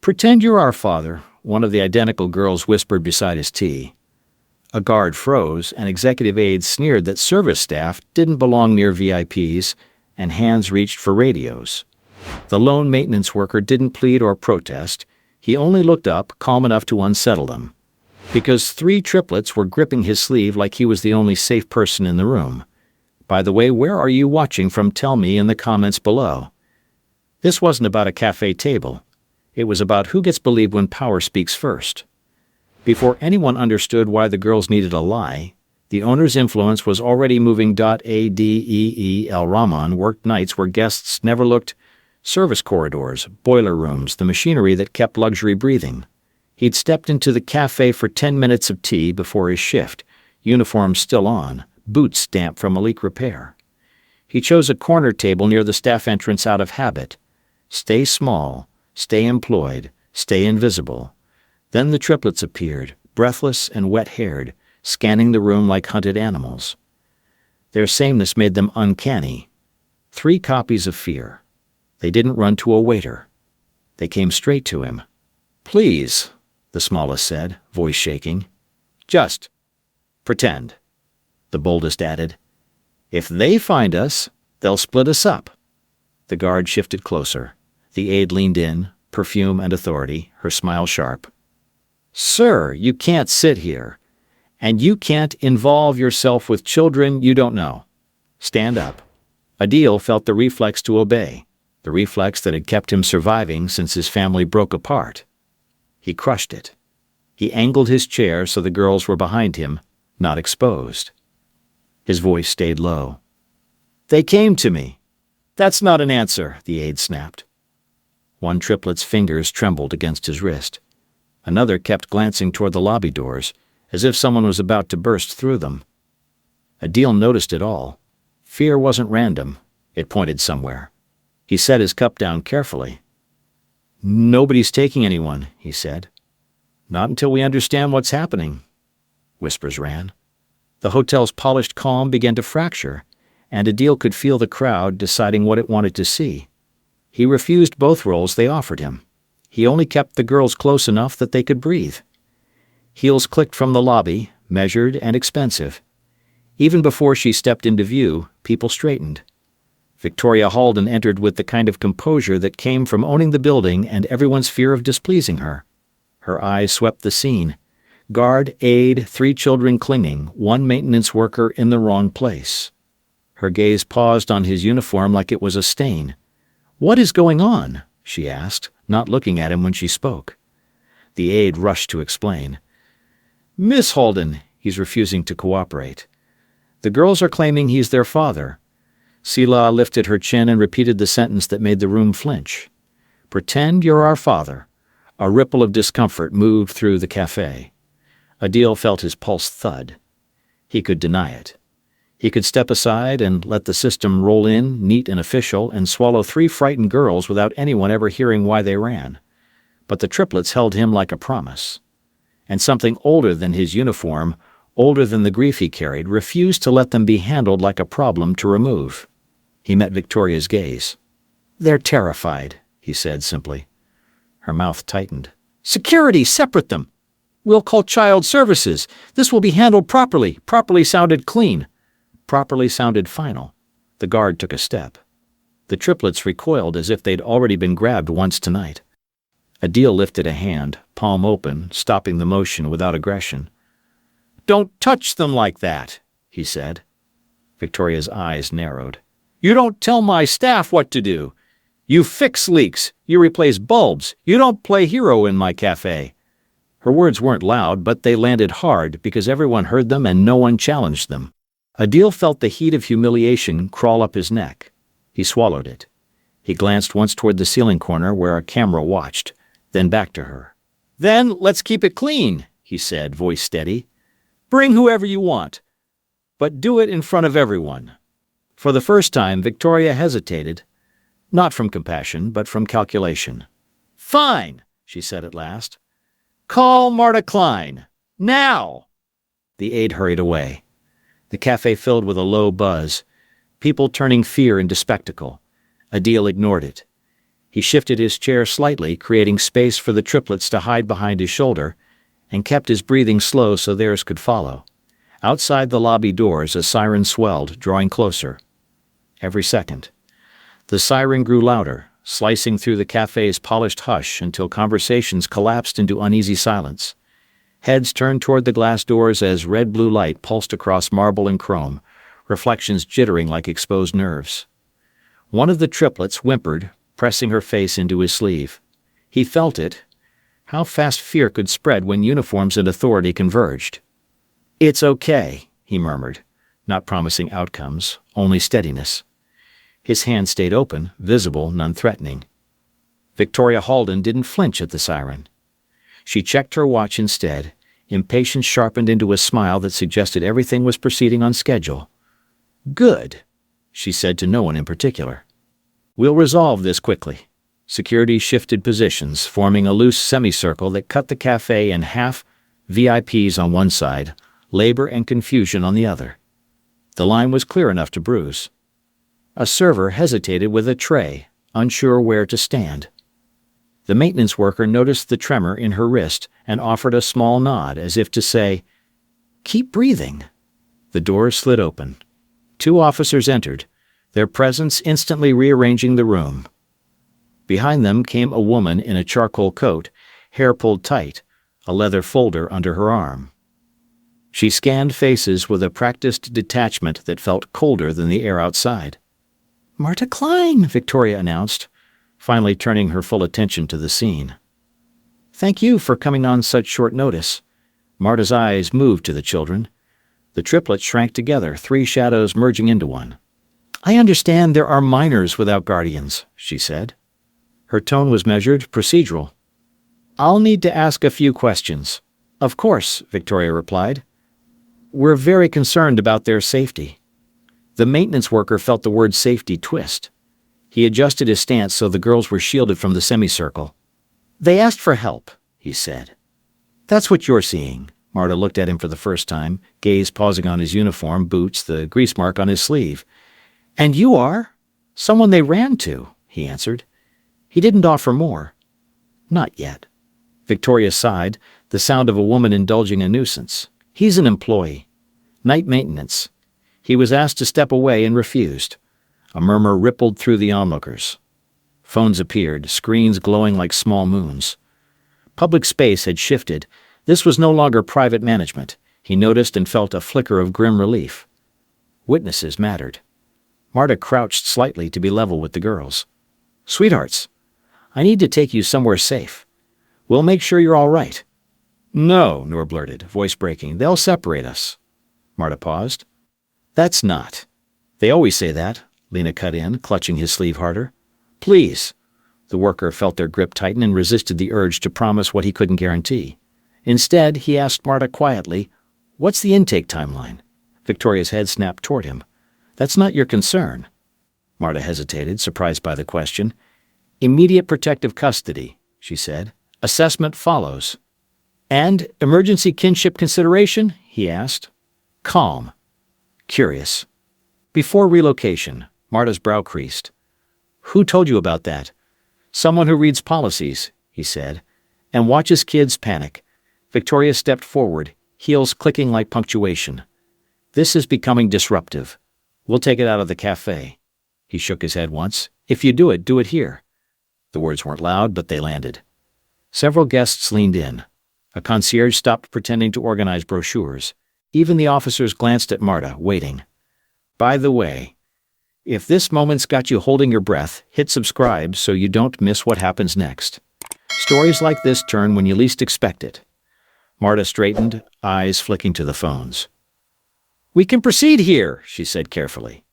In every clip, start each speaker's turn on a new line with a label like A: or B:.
A: "Pretend you're our father," one of the identical girls whispered beside his tea. A guard froze, and executive aides sneered that service staff didn't belong near VIPs, and hands reached for radios. The lone maintenance worker didn't plead or protest. He only looked up, calm enough to unsettle them. Because 3 triplets were gripping his sleeve like he was the only safe person in the room. "By the way, where are you watching from? Tell me in the comments below." This wasn't about a cafe table. It was about who gets believed when power speaks first. Before anyone understood why the girls needed a lie, the owner's influence was already moving. El Rahman worked nights where guests never looked. Service corridors, boiler rooms, the machinery that kept luxury breathing. He'd stepped into the cafe for 10 minutes of tea before his shift, uniform still on, boots damp from a leak repair. He chose a corner table near the staff entrance out of habit. Stay small, stay employed, stay invisible. Then the triplets appeared, breathless and wet-haired, scanning the room like hunted animals. Their sameness made them uncanny. 3 copies of fear. They didn't run to a waiter. They came straight to him. "Please," the smallest said, voice shaking. "Just pretend," the boldest added. "If they find us, they'll split us up." The guard shifted closer. The aide leaned in, perfume and authority, her smile sharp. "Sir, you can't sit here. And you can't involve yourself with children you don't know. Stand up." Adil felt the reflex to obey, the reflex that had kept him surviving since his family broke apart. He crushed it. He angled his chair so the girls were behind him, not exposed. His voice stayed low. "They came to me." "That's not an answer," the aide snapped. One triplet's fingers trembled against his wrist. Another kept glancing toward the lobby doors, as if someone was about to burst through them. Adil noticed it all. Fear wasn't random. It pointed somewhere. He set his cup down carefully. "Nobody's taking anyone," he said. "Not until we understand what's happening." Whispers ran. The hotel's polished calm began to fracture, and Adil could feel the crowd deciding what it wanted to see. He refused both roles they offered him. He only kept the girls close enough that they could breathe. Heels clicked from the lobby, measured and expensive. Even before she stepped into view, people straightened. Victoria Halden entered with the kind of composure that came from owning the building and everyone's fear of displeasing her. Her eyes swept the scene. Guard, aide, 3 children clinging, 1 maintenance worker in the wrong place. Her gaze paused on his uniform like it was a stain. "What is going on?" she asked, not looking at him when she spoke. The aide rushed to explain. "Miss Halden, he's refusing to cooperate. The girls are claiming he's their father." Sila lifted her chin and repeated the sentence that made the room flinch. "Pretend you're our father." A ripple of discomfort moved through the cafe. Adil felt his pulse thud. He could deny it. He could step aside and let the system roll in, neat and official, and swallow 3 frightened girls without anyone ever hearing why they ran. But the triplets held him like a promise. And something older than his uniform, older than the grief he carried, refused to let them be handled like a problem to remove. He met Victoria's gaze. "They're terrified," he said simply. Her mouth tightened. "Security, separate them. We'll call child services. This will be handled properly." Properly sounded clean. Properly sounded final. The guard took a step. The triplets recoiled as if they'd already been grabbed once tonight. Adil lifted a hand, palm open, stopping the motion without aggression. "Don't touch them like that," he said. Victoria's eyes narrowed. "You don't tell my staff what to do. You fix leaks. You replace bulbs. You don't play hero in my cafe." Her words weren't loud, but they landed hard because everyone heard them and no one challenged them. Adil felt the heat of humiliation crawl up his neck. He swallowed it. He glanced once toward the ceiling corner where a camera watched, then back to her. "Then let's keep it clean," he said, voice steady. "Bring whoever you want, but do it in front of everyone." For the first time, Victoria hesitated, not from compassion, but from calculation. "Fine," she said at last. "Call Marta Klein. Now!" The aide hurried away. The cafe filled with a low buzz, people turning fear into spectacle. Adil ignored it. He shifted his chair slightly, creating space for the triplets to hide behind his shoulder, and kept his breathing slow so theirs could follow. Outside the lobby doors, a siren swelled, drawing closer. Every second. The siren grew louder, slicing through the cafe's polished hush until conversations collapsed into uneasy silence. Heads turned toward the glass doors as red-blue light pulsed across marble and chrome, reflections jittering like exposed nerves. One of the triplets whimpered, pressing her face into his sleeve. He felt it. How fast fear could spread when uniforms and authority converged. "It's okay," he murmured, not promising outcomes, only steadiness. His hand stayed open, visible, none threatening. Victoria Halden didn't flinch at the siren. She checked her watch instead, impatience sharpened into a smile that suggested everything was proceeding on schedule. "Good," she said to no one in particular. "We'll resolve this quickly." Security shifted positions, forming a loose semicircle that cut the cafe in half, VIPs on one side, labor and confusion on the other. The line was clear enough to bruise. A server hesitated with a tray, unsure where to stand. The maintenance worker noticed the tremor in her wrist and offered a small nod as if to say, "Keep breathing." The doors slid open. 2 officers entered, their presence instantly rearranging the room. Behind them came a woman in a charcoal coat, hair pulled tight, a leather folder under her arm. She scanned faces with a practiced detachment that felt colder than the air outside. "Marta Klein," Victoria announced, finally turning her full attention to the scene. "Thank you for coming on such short notice." Marta's eyes moved to the children. The triplets shrank together, 3 shadows merging into one. "I understand there are minors without guardians," she said. Her tone was measured, procedural. "I'll need to ask a few questions." "Of course," Victoria replied. "We're very concerned about their safety." The maintenance worker felt the word safety twist. He adjusted his stance so the girls were shielded from the semicircle. "They asked for help," he said. "That's what you're seeing." Marta looked at him for the first time, gaze pausing on his uniform, boots, the grease mark on his sleeve. "And you are?" "Someone they ran to," he answered. He didn't offer more. "Not yet." Victoria sighed, the sound of a woman indulging a nuisance. "He's an employee. Night maintenance. He was asked to step away and refused." A murmur rippled through the onlookers. Phones appeared, screens glowing like small moons. Public space had shifted. This was no longer private management. He noticed and felt a flicker of grim relief. Witnesses mattered. Marta crouched slightly to be level with the girls. "Sweethearts, I need to take you somewhere safe. We'll make sure you're all right." "No," Noor blurted, voice breaking. "They'll separate us." Marta paused. "That's not." "They always say that," Lena cut in, clutching his sleeve harder. "Please." The worker felt their grip tighten and resisted the urge to promise what he couldn't guarantee. Instead, he asked Marta quietly, "What's the intake timeline?" Victoria's head snapped toward him. "That's not your concern." Marta hesitated, surprised by the question. "Immediate protective custody," she said. "Assessment follows." "And emergency kinship consideration?" he asked. Calm. Curious. "Before relocation." Marta's brow creased. "Who told you about that?" "Someone who reads policies," he said, "and watches kids panic." Victoria stepped forward, heels clicking like punctuation. "This is becoming disruptive. We'll take it out of the cafe." He shook his head once. "If you do it here." The words weren't loud, but they landed. Several guests leaned in. A concierge stopped pretending to organize brochures. Even the officers glanced at Marta, waiting. "By the way, if this moment's got you holding your breath, hit subscribe so you don't miss what happens next. Stories like this turn when you least expect it." Marta straightened, eyes flicking to the phones. "We can proceed here," she said carefully.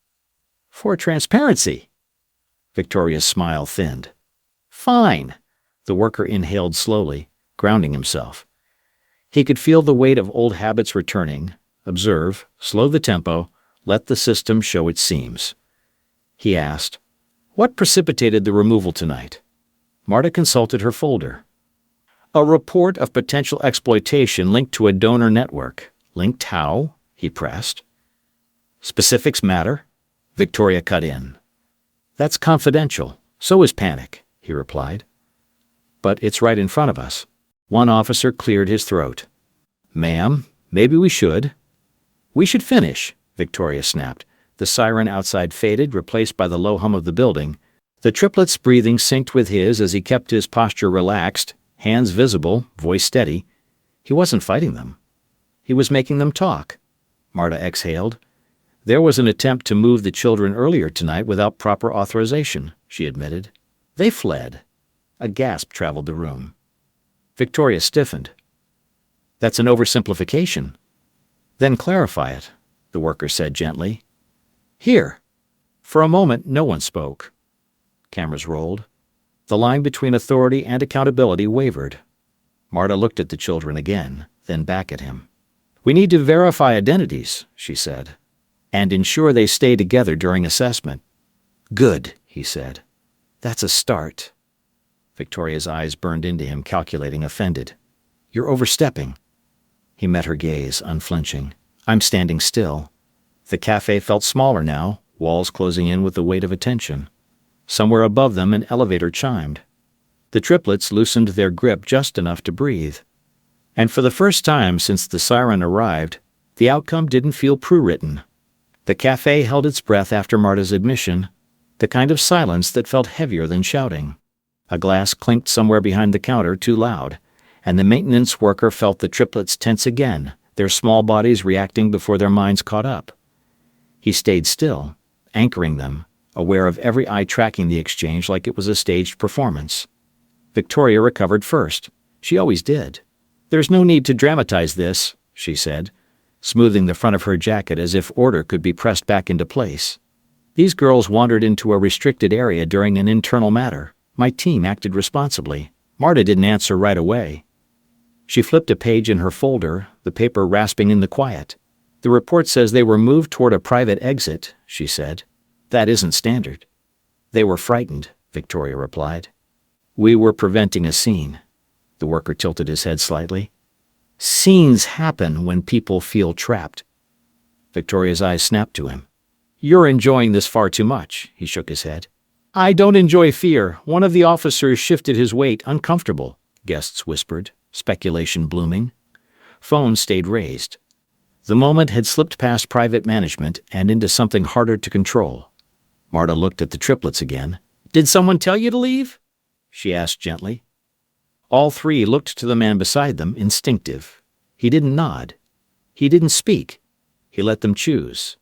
A: "For transparency." Victoria's smile thinned. "Fine." The worker inhaled slowly, grounding himself. He could feel the weight of old habits returning. Observe, slow the tempo, let the system show its seams. He asked, "What precipitated the removal tonight?" Marta consulted her folder. "A report of potential exploitation linked to a donor network." "Linked how?" he pressed. "Specifics matter." Victoria cut in. "That's confidential. So is panic," he replied. But it's right in front of us. One officer cleared his throat. Ma'am, maybe we should. We should finish, Victoria snapped. The siren outside faded, replaced by the low hum of the building. The triplet's breathing synced with his as he kept his posture relaxed, hands visible, voice steady. He wasn't fighting them. He was making them talk. Marta exhaled. There was an attempt to move the children earlier tonight without proper authorization, she admitted. They fled. A gasp traveled the room. Victoria stiffened. That's an oversimplification. Then clarify it, the worker said gently. Here. For a moment, no one spoke. Cameras rolled. The line between authority and accountability wavered. Marta looked at the children again, then back at him. We need to verify identities, she said, and ensure they stay together during assessment. Good, he said. That's a start. Victoria's eyes burned into him, calculating, offended. You're overstepping. He met her gaze, unflinching. I'm standing still. The cafe felt smaller now, walls closing in with the weight of attention. Somewhere above them an elevator chimed. The triplets loosened their grip just enough to breathe. And for the first time since the siren arrived, the outcome didn't feel pre-written. The cafe held its breath after Marta's admission, the kind of silence that felt heavier than shouting. A glass clinked somewhere behind the counter too loud, and the maintenance worker felt the triplets tense again, their small bodies reacting before their minds caught up. He stayed still, anchoring them, aware of every eye tracking the exchange like it was a staged performance. Victoria recovered first. She always did. There's no need to dramatize this, she said, smoothing the front of her jacket as if order could be pressed back into place. These girls wandered into a restricted area during an internal matter. My team acted responsibly. Marta didn't answer right away. She flipped a page in her folder, the paper rasping in the quiet. The report says they were moved toward a private exit, she said. That isn't standard. They were frightened, Victoria replied. We were preventing a scene. The worker tilted his head slightly. Scenes happen when people feel trapped. Victoria's eyes snapped to him. You're enjoying this far too much, he shook his head. I don't enjoy fear. One of the officers shifted his weight, uncomfortable, guests whispered, speculation blooming. Phones stayed raised. The moment had slipped past private management and into something harder to control. Marta looked at the triplets again. Did someone tell you to leave? She asked gently. All three looked to the man beside them, instinctive. He didn't nod. He didn't speak. He let them choose.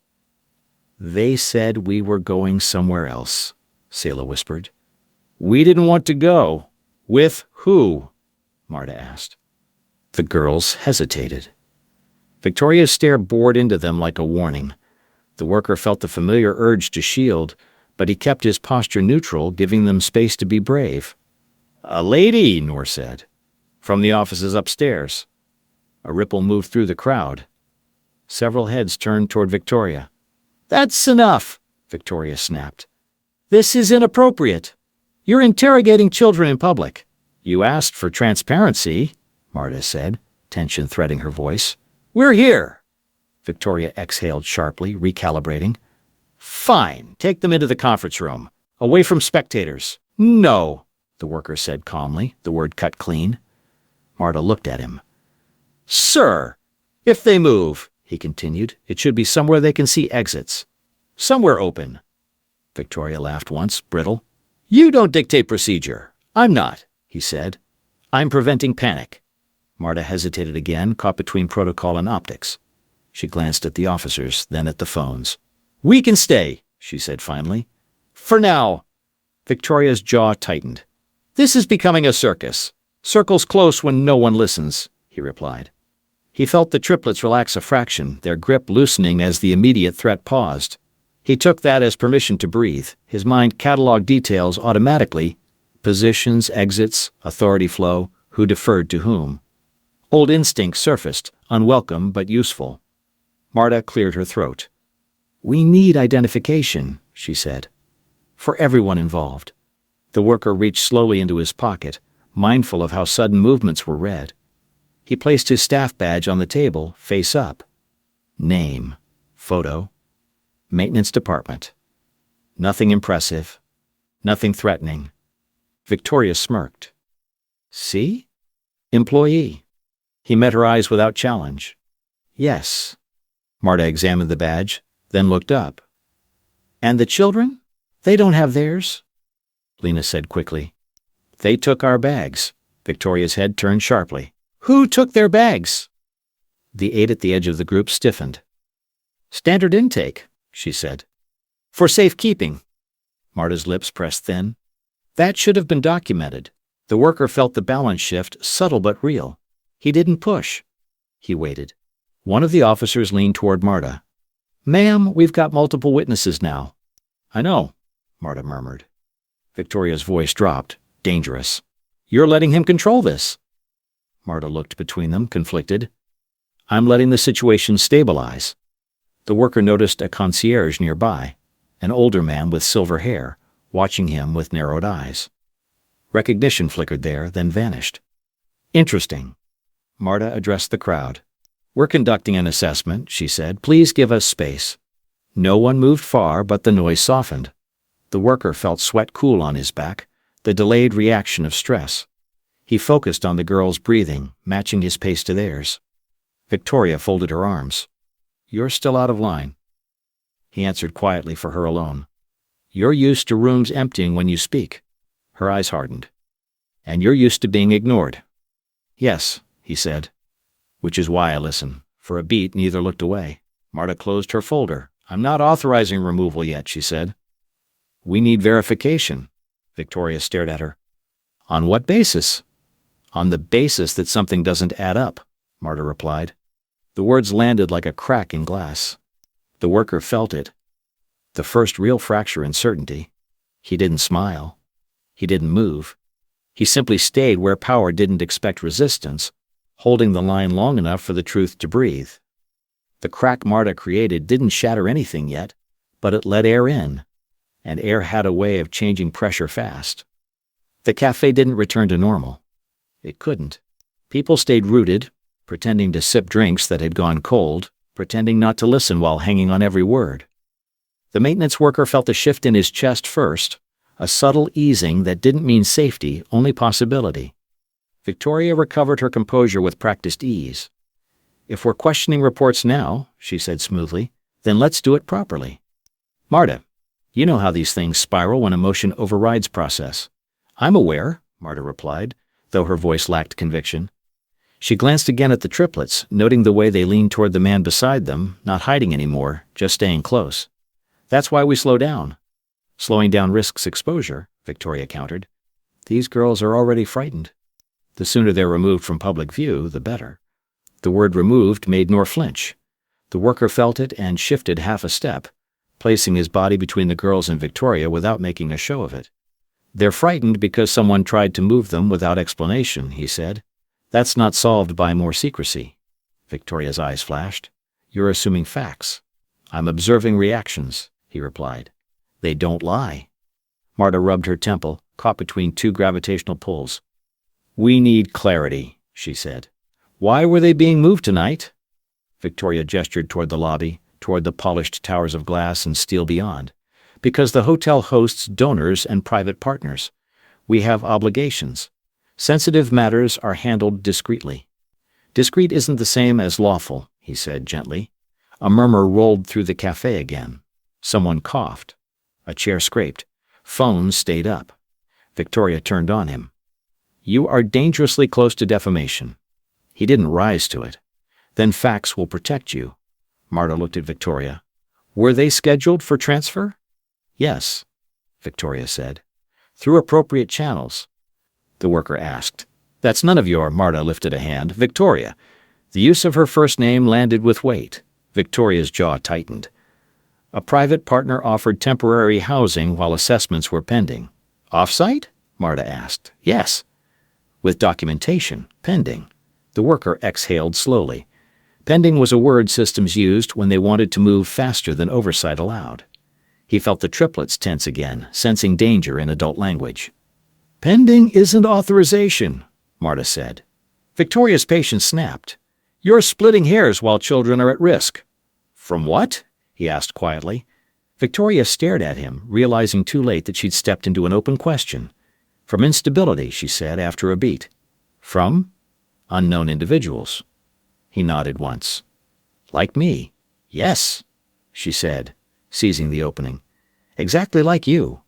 A: They said we were going somewhere else, Selah whispered. We didn't want to go. With who? Marta asked. The girls hesitated. Victoria's stare bored into them like a warning. The worker felt the familiar urge to shield, but he kept his posture neutral, giving them space to be brave. A lady, Noor said. From the offices upstairs. A ripple moved through the crowd. Several heads turned toward Victoria. That's enough, Victoria snapped. This is inappropriate. You're interrogating children in public. You asked for transparency, Marta said, tension threading her voice. We're here. Victoria exhaled sharply, recalibrating. Fine, take them into the conference room, away from spectators. No, the worker said calmly, the word cut clean. Marta looked at him. Sir, if they move, he continued, it should be somewhere they can see exits. Somewhere open. Victoria laughed once, brittle. You don't dictate procedure. I'm not, he said. I'm preventing panic. Marta hesitated again, caught between protocol and optics. She glanced at the officers, then at the phones. We can stay, she said finally. For now. Victoria's jaw tightened. This is becoming a circus. Circles close when no one listens, he replied. He felt the triplets relax a fraction, their grip loosening as the immediate threat paused. He took that as permission to breathe. His mind cataloged details automatically. Positions, exits, authority flow, who deferred to whom. Old instincts surfaced, unwelcome but useful. Marta cleared her throat. We need identification, she said. For everyone involved. The worker reached slowly into his pocket, mindful of how sudden movements were read. He placed his staff badge on the table, face up. Name. Photo. Maintenance department. Nothing impressive. Nothing threatening. Victoria smirked. See? Employee. He met her eyes without challenge. Yes. Marta examined the badge, then looked up. And the children? They don't have theirs, Lena said quickly. They took our bags. Victoria's head turned sharply. Who took their bags? The 8 at the edge of the group stiffened. Standard intake, she said. For safekeeping. Marta's lips pressed thin. That should have been documented. The worker felt the balance shift, subtle but real. He didn't push. He waited. One of the officers leaned toward Marta. Ma'am, we've got multiple witnesses now. I know, Marta murmured. Victoria's voice dropped. Dangerous. You're letting him control this. Marta looked between them, conflicted. I'm letting the situation stabilize. The worker noticed a concierge nearby, an older man with silver hair, watching him with narrowed eyes. Recognition flickered there, then vanished. Interesting. Marta addressed the crowd. We're conducting an assessment, she said. Please give us space. No one moved far, but the noise softened. The worker felt sweat cool on his back, the delayed reaction of stress. He focused on the girl's breathing, matching his pace to theirs. Victoria folded her arms. You're still out of line. He answered quietly for her alone. You're used to rooms emptying when you speak. Her eyes hardened. And you're used to being ignored. Yes, he said. Which is why I listen. For a beat, neither looked away. Marta closed her folder. I'm not authorizing removal yet, she said. We need verification. Victoria stared at her. On what basis? On the basis that something doesn't add up, Marta replied. The words landed like a crack in glass. The worker felt it. The first real fracture in certainty. He didn't smile. He didn't move. He simply stayed where power didn't expect resistance, holding the line long enough for the truth to breathe. The crack Marta created didn't shatter anything yet, but it let air in, and air had a way of changing pressure fast. The cafe didn't return to normal. It couldn't. People stayed rooted, pretending to sip drinks that had gone cold, pretending not to listen while hanging on every word. The maintenance worker felt a shift in his chest first, a subtle easing that didn't mean safety, only possibility. Victoria recovered her composure with practiced ease. If we're questioning reports now, she said smoothly, then let's do it properly. Marta, you know how these things spiral when emotion overrides process. I'm aware, Marta replied, though her voice lacked conviction. She glanced again at the triplets, noting the way they leaned toward the man beside them, not hiding anymore, just staying close. That's why we slow down. Slowing down risks exposure, Victoria countered. These girls are already frightened. The sooner they're removed from public view, the better. The word removed made Nor flinch. The worker felt it and shifted half a step, placing his body between the girls and Victoria without making a show of it. They're frightened because someone tried to move them without explanation, he said. That's not solved by more secrecy. Victoria's eyes flashed. You're assuming facts. I'm observing reactions, he replied. They don't lie. Marta rubbed her temple, caught between two gravitational pulls. We need clarity, she said. Why were they being moved tonight? Victoria gestured toward the lobby, toward the polished towers of glass and steel beyond. Because the hotel hosts donors and private partners. We have obligations. Sensitive matters are handled discreetly. Discreet isn't the same as lawful, he said gently. A murmur rolled through the cafe again. Someone coughed. A chair scraped. Phones stayed up. Victoria turned on him. You are dangerously close to defamation. He didn't rise to it. Then facts will protect you. Marta looked at Victoria. Were they scheduled for transfer? Yes, Victoria said. Through appropriate channels. The worker asked. That's none of your, Marta lifted a hand. Victoria. The use of her first name landed with weight. Victoria's jaw tightened. A private partner offered temporary housing while assessments were pending. Off-site? Marta asked. Yes. With documentation, pending. The worker exhaled slowly. Pending was a word systems used when they wanted to move faster than oversight allowed. He felt the triplets tense again, sensing danger in adult language. Pending isn't authorization, Marta said. Victoria's patience snapped. You're splitting hairs while children are at risk. From what? He asked quietly. Victoria stared at him, realizing too late that she'd stepped into an open question. From instability, she said after a beat. From? Unknown individuals. He nodded once. Like me. Yes, she said, seizing the opening. Exactly like you.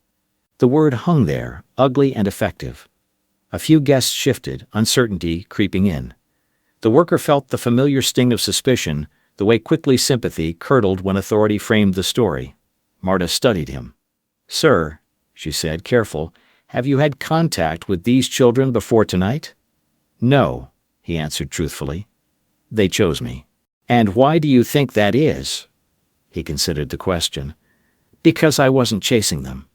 A: The word hung there, ugly and effective. A few guests shifted, uncertainty creeping in. The worker felt the familiar sting of suspicion, the way quickly sympathy curdled when authority framed the story. Marta studied him. Sir, she said, careful, have you had contact with these children before tonight? No, he answered truthfully. They chose me. And why do you think that is? He considered the question. Because I wasn't chasing them.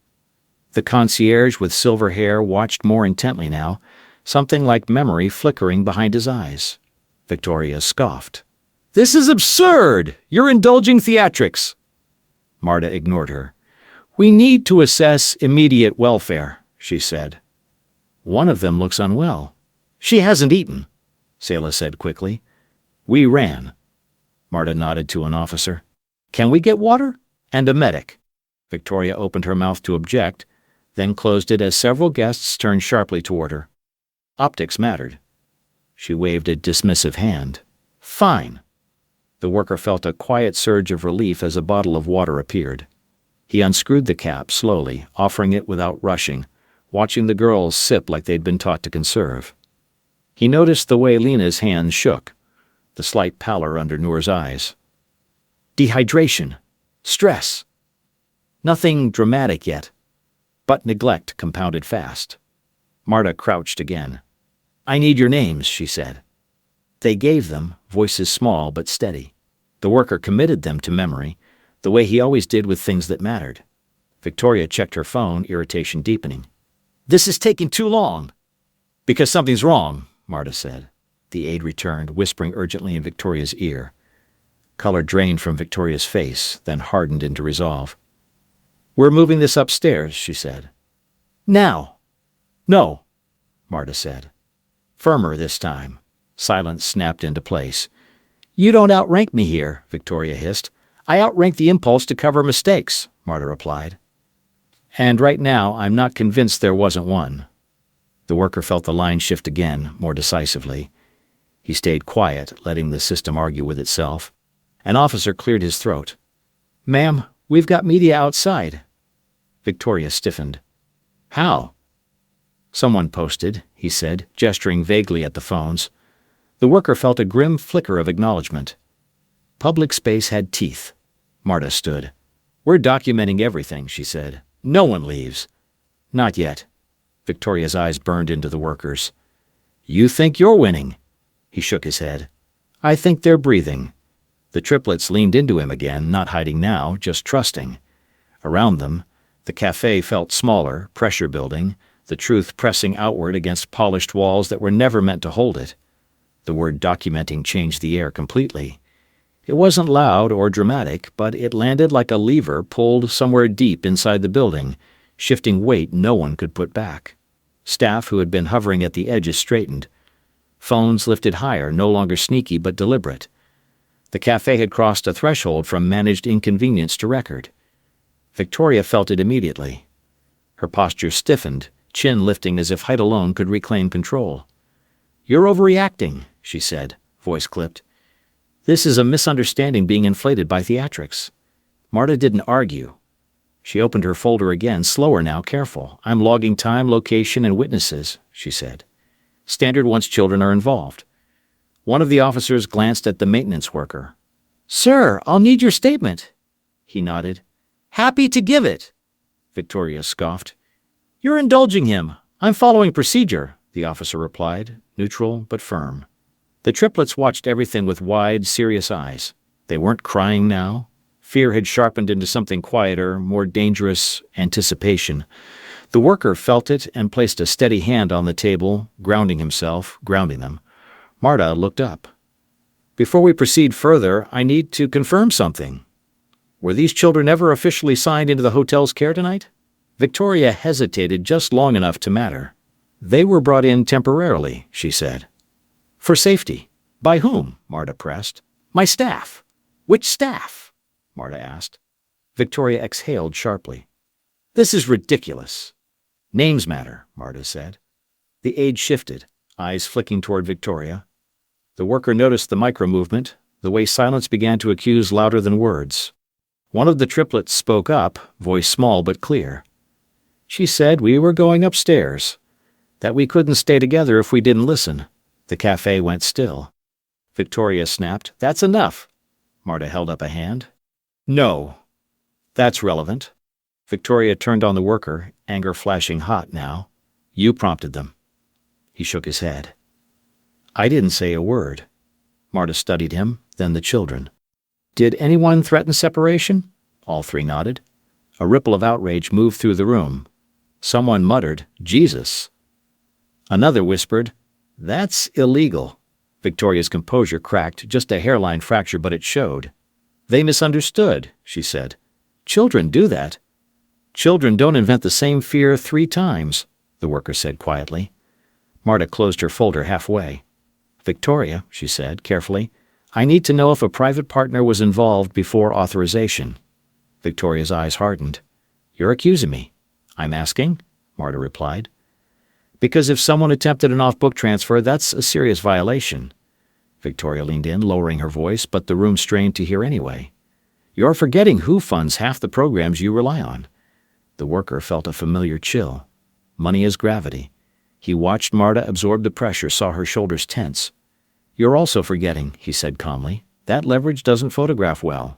A: The concierge with silver hair watched more intently now, something like memory flickering behind his eyes. Victoria scoffed. This is absurd! You're indulging theatrics! Marta ignored her. We need to assess immediate welfare, she said. One of them looks unwell. She hasn't eaten, Selah said quickly. We ran. Marta nodded to an officer. Can we get water? And a medic. Victoria opened her mouth to object, then closed it as several guests turned sharply toward her. Optics mattered. She waved a dismissive hand. Fine. The worker felt a quiet surge of relief as a bottle of water appeared. He unscrewed the cap slowly, offering it without rushing, watching the girls sip like they'd been taught to conserve. He noticed the way Lena's hands shook, the slight pallor under Noor's eyes. Dehydration. Stress. Nothing dramatic yet, but neglect compounded fast. Marta crouched again. I need your names, she said. They gave them, voices small but steady. The worker committed them to memory, the way he always did with things that mattered. Victoria checked her phone, irritation deepening. This is taking too long. Because something's wrong, Marta said. The aide returned, whispering urgently in Victoria's ear. Color drained from Victoria's face, then hardened into resolve. We're moving this upstairs, she said. Now. No, Marta said. Firmer this time. Silence snapped into place. You don't outrank me here, Victoria hissed. I outrank the impulse to cover mistakes, Marta replied. And right now, I'm not convinced there wasn't one. The worker felt the line shift again, more decisively. He stayed quiet, letting the system argue with itself. An officer cleared his throat. Ma'am, we've got media outside. Victoria stiffened. How? Someone posted, he said, gesturing vaguely at the phones. The worker felt a grim flicker of acknowledgement. Public space had teeth. Marta stood. We're documenting everything, she said. No one leaves. Not yet. Victoria's eyes burned into the workers. You think you're winning? He shook his head. I think they're breathing. The triplets leaned into him again, not hiding now, just trusting. Around them, the cafe felt smaller, pressure building, the truth pressing outward against polished walls that were never meant to hold it. The word documenting changed the air completely. It wasn't loud or dramatic, but it landed like a lever pulled somewhere deep inside the building, shifting weight no one could put back. Staff who had been hovering at the edges straightened. Phones lifted higher, no longer sneaky but deliberate. The cafe had crossed a threshold from managed inconvenience to record. Victoria felt it immediately. Her posture stiffened, chin lifting as if height alone could reclaim control. You're overreacting, she said, voice clipped. This is a misunderstanding being inflated by theatrics. Marta didn't argue. She opened her folder again, slower now, careful. I'm logging time, location, and witnesses, she said. Standard once children are involved. One of the officers glanced at the maintenance worker. Sir, I'll need your statement. He nodded. Happy to give it. Victoria scoffed. You're indulging him. I'm following procedure, the officer replied, neutral but firm. The triplets watched everything with wide, serious eyes. They weren't crying now. Fear had sharpened into something quieter, more dangerous anticipation. The worker felt it and placed a steady hand on the table, grounding them. Marta looked up. Before we proceed further, I need to confirm something. Were these children ever officially signed into the hotel's care tonight? Victoria hesitated just long enough to matter. They were brought in temporarily, she said. For safety. By whom? Marta pressed. My staff. Which staff? Marta asked. Victoria exhaled sharply. This is ridiculous. Names matter, Marta said. The aide shifted, eyes flicking toward Victoria. The worker noticed the micro-movement, the way silence began to accuse louder than words. One of the triplets spoke up, voice small but clear. She said we were going upstairs, that we couldn't stay together if we didn't listen. The cafe went still. Victoria snapped, "That's enough." Marta held up a hand. "No. That's relevant." Victoria turned on the worker, anger flashing hot now. "You prompted them." He shook his head. "I didn't say a word." Marta studied him, then the children. "Did anyone threaten separation?" All three nodded. A ripple of outrage moved through the room. Someone muttered, "Jesus." Another whispered, "That's illegal." Victoria's composure cracked, just a hairline fracture, but it showed. "They misunderstood," she said. "Children do that." "Children don't invent the same fear 3 times, the worker said quietly. Marta closed her folder halfway. "Victoria," she said, carefully, "I need to know if a private partner was involved before authorization." Victoria's eyes hardened. "You're accusing me." "I'm asking," Marta replied. "Because if someone attempted an off-book transfer, that's a serious violation." Victoria leaned in, lowering her voice, but the room strained to hear anyway. "You're forgetting who funds half the programs you rely on." The worker felt a familiar chill. Money is gravity. He watched Marta absorb the pressure, saw her shoulders tense. "You're also forgetting," he said calmly. "That leverage doesn't photograph well."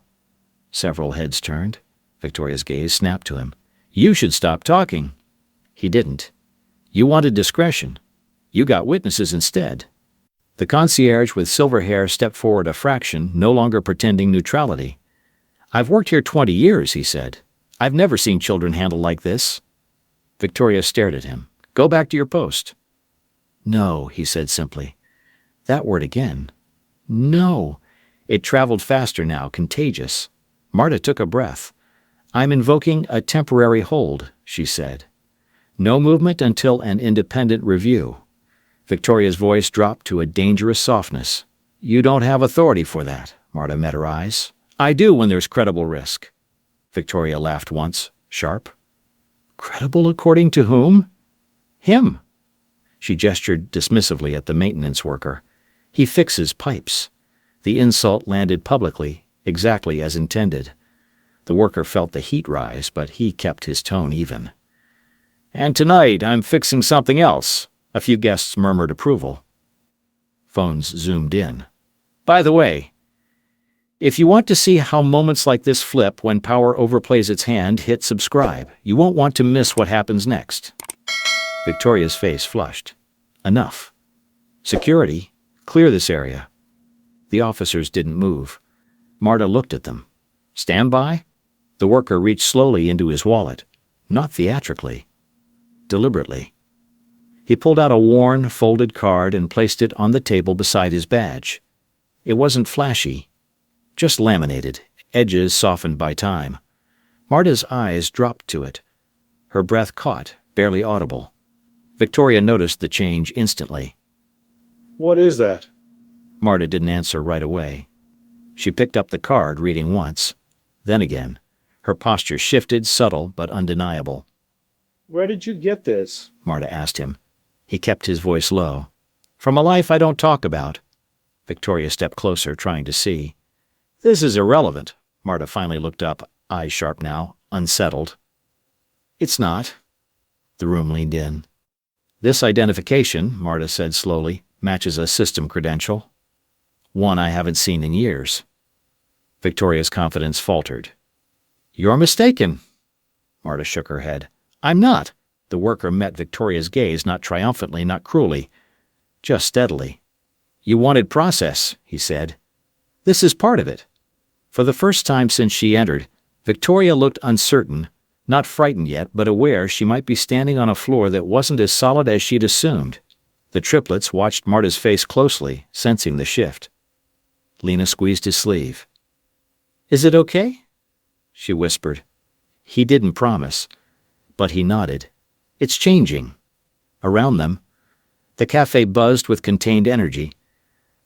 A: Several heads turned. Victoria's gaze snapped to him. "You should stop talking." He didn't. "You wanted discretion. You got witnesses instead." The concierge with silver hair stepped forward a fraction, no longer pretending neutrality. "I've worked here 20 years, he said. "I've never seen children handled like this." Victoria stared at him. "Go back to your post." "No," he said simply. That word again. "No." It traveled faster now, contagious. Marta took a breath. "I'm invoking a temporary hold," she said. "No movement until an independent review." Victoria's voice dropped to a dangerous softness. "You don't have authority for that," Marta met her eyes. "I do when there's credible risk." Victoria laughed once, sharp. "Credible according to whom?" "Him." She gestured dismissively at the maintenance worker. "He fixes pipes." The insult landed publicly, exactly as intended. The worker felt the heat rise, but he kept his tone even. "And tonight I'm fixing something else," a few guests murmured approval. Phones zoomed in. "By the way, if you want to see how moments like this flip when power overplays its hand, hit subscribe. You won't want to miss what happens next." Victoria's face flushed. "Enough. Security, clear this area." The officers didn't move. Marta looked at them. "Stand by?" The worker reached slowly into his wallet. Not theatrically. Deliberately. He pulled out a worn, folded card and placed it on the table beside his badge. It wasn't flashy. Just laminated, edges softened by time. Marta's eyes dropped to it. Her breath caught, barely audible. Victoria noticed the change instantly.
B: "What is that?"
A: Marta didn't answer right away. She picked up the card, reading once. Then again. Her posture shifted, subtle but undeniable.
B: "Where did you get this?"
A: Marta asked him. He kept his voice low. "From a life I don't talk about." Victoria stepped closer, trying to see. "This is irrelevant." Marta finally looked up, eyes sharp now, unsettled. "It's not." The room leaned in. "This identification," Marta said slowly, "matches a system credential. One I haven't seen in years." Victoria's confidence faltered. "You're mistaken." Marta shook her head. "I'm not." The worker met Victoria's gaze, not triumphantly, not cruelly, just steadily. "You wanted process," he said. "This is part of it." For the first time since she entered, Victoria looked uncertain, not frightened yet, but aware she might be standing on a floor that wasn't as solid as she'd assumed. The triplets watched Marta's face closely, sensing the shift. Lena squeezed his sleeve. "Is it okay?" she whispered. He didn't promise, but he nodded. "It's changing." Around them, the cafe buzzed with contained energy,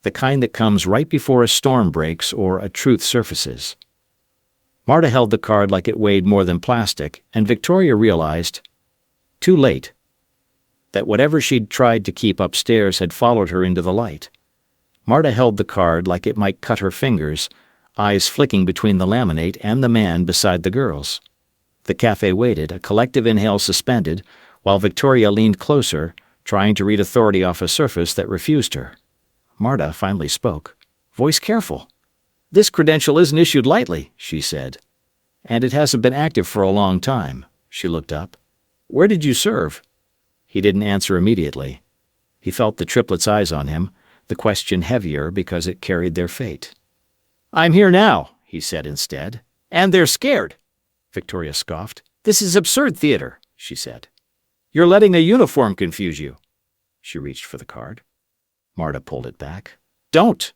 A: the kind that comes right before a storm breaks or a truth surfaces. Marta held the card like it weighed more than plastic, and Victoria realized Too late. That whatever she'd tried to keep upstairs had followed her into the light. Marta held the card like it might cut her fingers, eyes flicking between the laminate and the man beside the girls. The cafe waited, a collective inhale suspended, while Victoria leaned closer, trying to read authority off a surface that refused her. Marta finally spoke, voice careful. "This credential isn't issued lightly," she said. "And it hasn't been active for a long time." She looked up. "Where did you serve?" He didn't answer immediately. He felt the triplets' eyes on him, the question heavier because it carried their fate. "I'm here now," he said instead. "And they're scared." Victoria scoffed. "This is absurd theater," she said. "You're letting a uniform confuse you." She reached for the card. Marta pulled it back. "Don't,"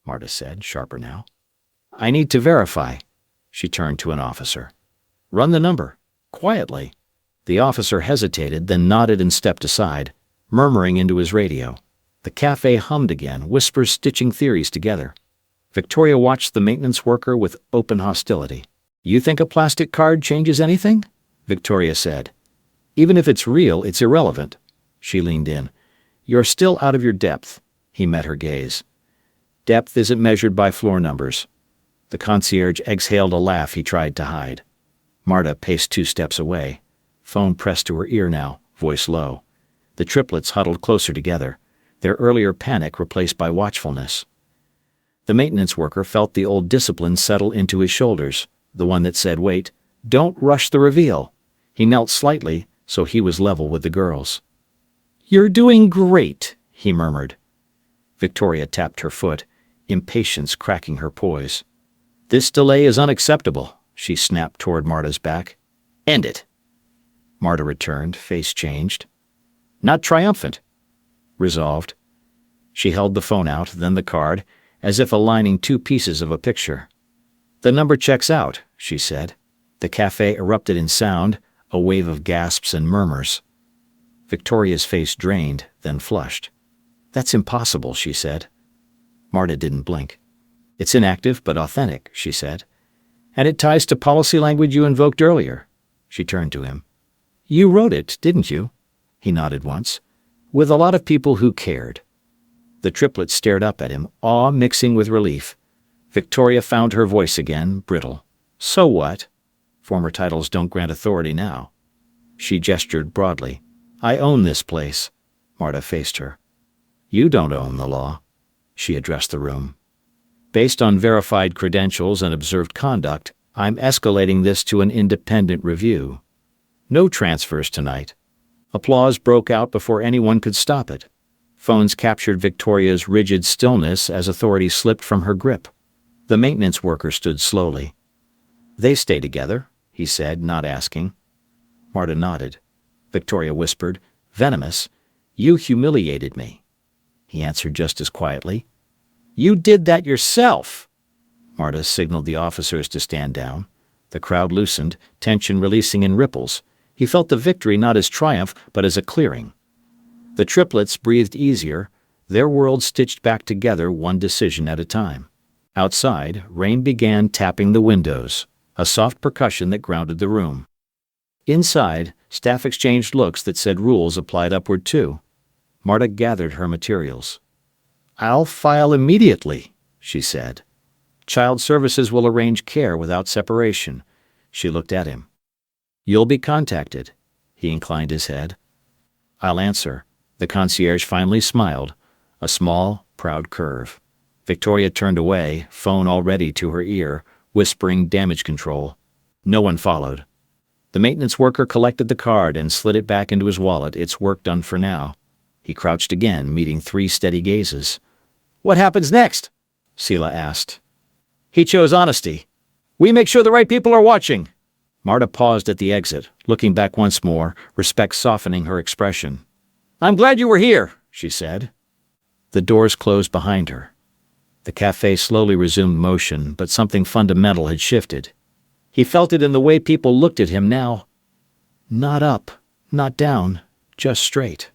A: Marta said, sharper now. "I need to verify." She turned to an officer. "Run the number. Quietly." The officer hesitated, then nodded and stepped aside, murmuring into his radio. The cafe hummed again, whispers stitching theories together. Victoria watched the maintenance worker with open hostility. "You think a plastic card changes anything?" Victoria said. "Even if it's real, it's irrelevant." She leaned in. "You're still out of your depth." He met her gaze. "Depth isn't measured by floor numbers." The concierge exhaled a laugh he tried to hide. Marta paced 2 steps away. Phone pressed to her ear now, voice low. The triplets huddled closer together, their earlier panic replaced by watchfulness. The maintenance worker felt the old discipline settle into his shoulders, the one that said, "Wait, don't rush the reveal." He knelt slightly, so he was level with the girls. "You're doing great," he murmured. Victoria tapped her foot, impatience cracking her poise. "This delay is unacceptable," she snapped toward Marta's back. "End it." Marta returned, face changed. Not triumphant. Resolved. She held the phone out, then the card, as if aligning 2 pieces of a picture. "The number checks out," she said. The cafe erupted in sound, a wave of gasps and murmurs. Victoria's face drained, then flushed. "That's impossible," she said. Marta didn't blink. "It's inactive but authentic," she said. "And it ties to policy language you invoked earlier." She turned to him. "You wrote it, didn't you?" He nodded once. "With a lot of people who cared." The triplets stared up at him, awe mixing with relief. Victoria found her voice again, brittle. "So what? Former titles don't grant authority now." She gestured broadly. "I own this place." Marta faced her. "You don't own the law." She addressed the room. "Based on verified credentials and observed conduct, I'm escalating this to an independent review. No transfers tonight." Applause broke out before anyone could stop it. Phones captured Victoria's rigid stillness as authority slipped from her grip. The maintenance worker stood slowly. "They stay together," he said, not asking. Marta nodded. Victoria whispered, venomous, "You humiliated me." He answered just as quietly, "You did that yourself." Marta signaled the officers to stand down. The crowd loosened, tension releasing in ripples. He felt the victory not as triumph, but as a clearing. The triplets breathed easier, their worlds stitched back together one decision at a time. Outside, rain began tapping the windows, a soft percussion that grounded the room. Inside, staff exchanged looks that said rules applied upward too. Marta gathered her materials. "I'll file immediately," she said. "Child Services will arrange care without separation." She looked at him. "You'll be contacted." He inclined his head. "I'll answer." The concierge finally smiled, a small, proud curve. Victoria turned away, phone already to her ear, whispering damage control. No one followed. The maintenance worker collected the card and slid it back into his wallet, its work done for now. He crouched again, meeting 3 steady gazes. "What happens next?" Sela asked. "He chose honesty. We make sure the right people are watching." Marta paused at the exit, looking back once more, respect softening her expression. "I'm glad you were here," she said. The doors closed behind her. The cafe slowly resumed motion, but something fundamental had shifted. He felt it in the way people looked at him now. Not up, not down, just straight.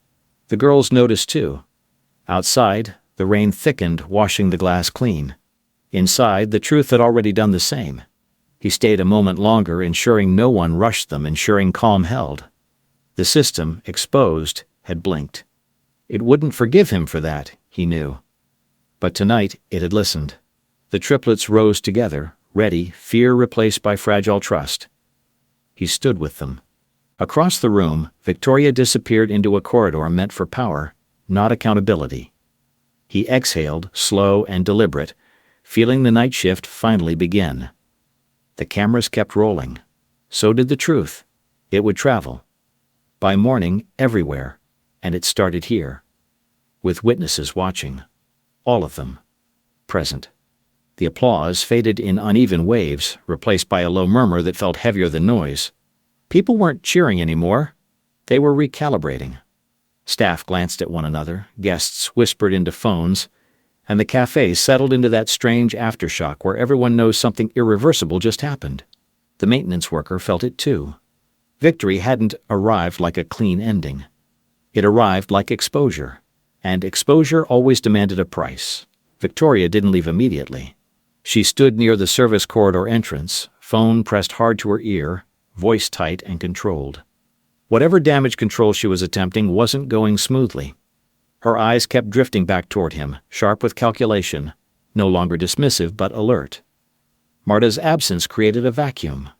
A: The girls noticed too. Outside, the rain thickened, washing the glass clean. Inside, the truth had already done the same. He stayed a moment longer, ensuring no one rushed them, ensuring calm held. The system, exposed, had blinked. It wouldn't forgive him for that, he knew. But tonight it had listened. The triplets rose together, ready, fear replaced by fragile trust. He stood with them. Across the room, Victoria disappeared into a corridor meant for power, not accountability. He exhaled, slow and deliberate, feeling the night shift finally begin. The cameras kept rolling. So did the truth. It would travel. By morning, everywhere. And it started here. With witnesses watching. All of them. Present. The applause faded in uneven waves, replaced by a low murmur that felt heavier than noise. People weren't cheering anymore. They were recalibrating. Staff glanced at one another, guests whispered into phones, and the cafe settled into that strange aftershock where everyone knows something irreversible just happened. The maintenance worker felt it too. Victory hadn't arrived like a clean ending. It arrived like exposure, and exposure always demanded a price. Victoria didn't leave immediately. She stood near the service corridor entrance, phone pressed hard to her ear, voice tight and controlled. Whatever damage control she was attempting wasn't going smoothly. Her eyes kept drifting back toward him, sharp with calculation, no longer dismissive but alert. Marta's absence created a vacuum.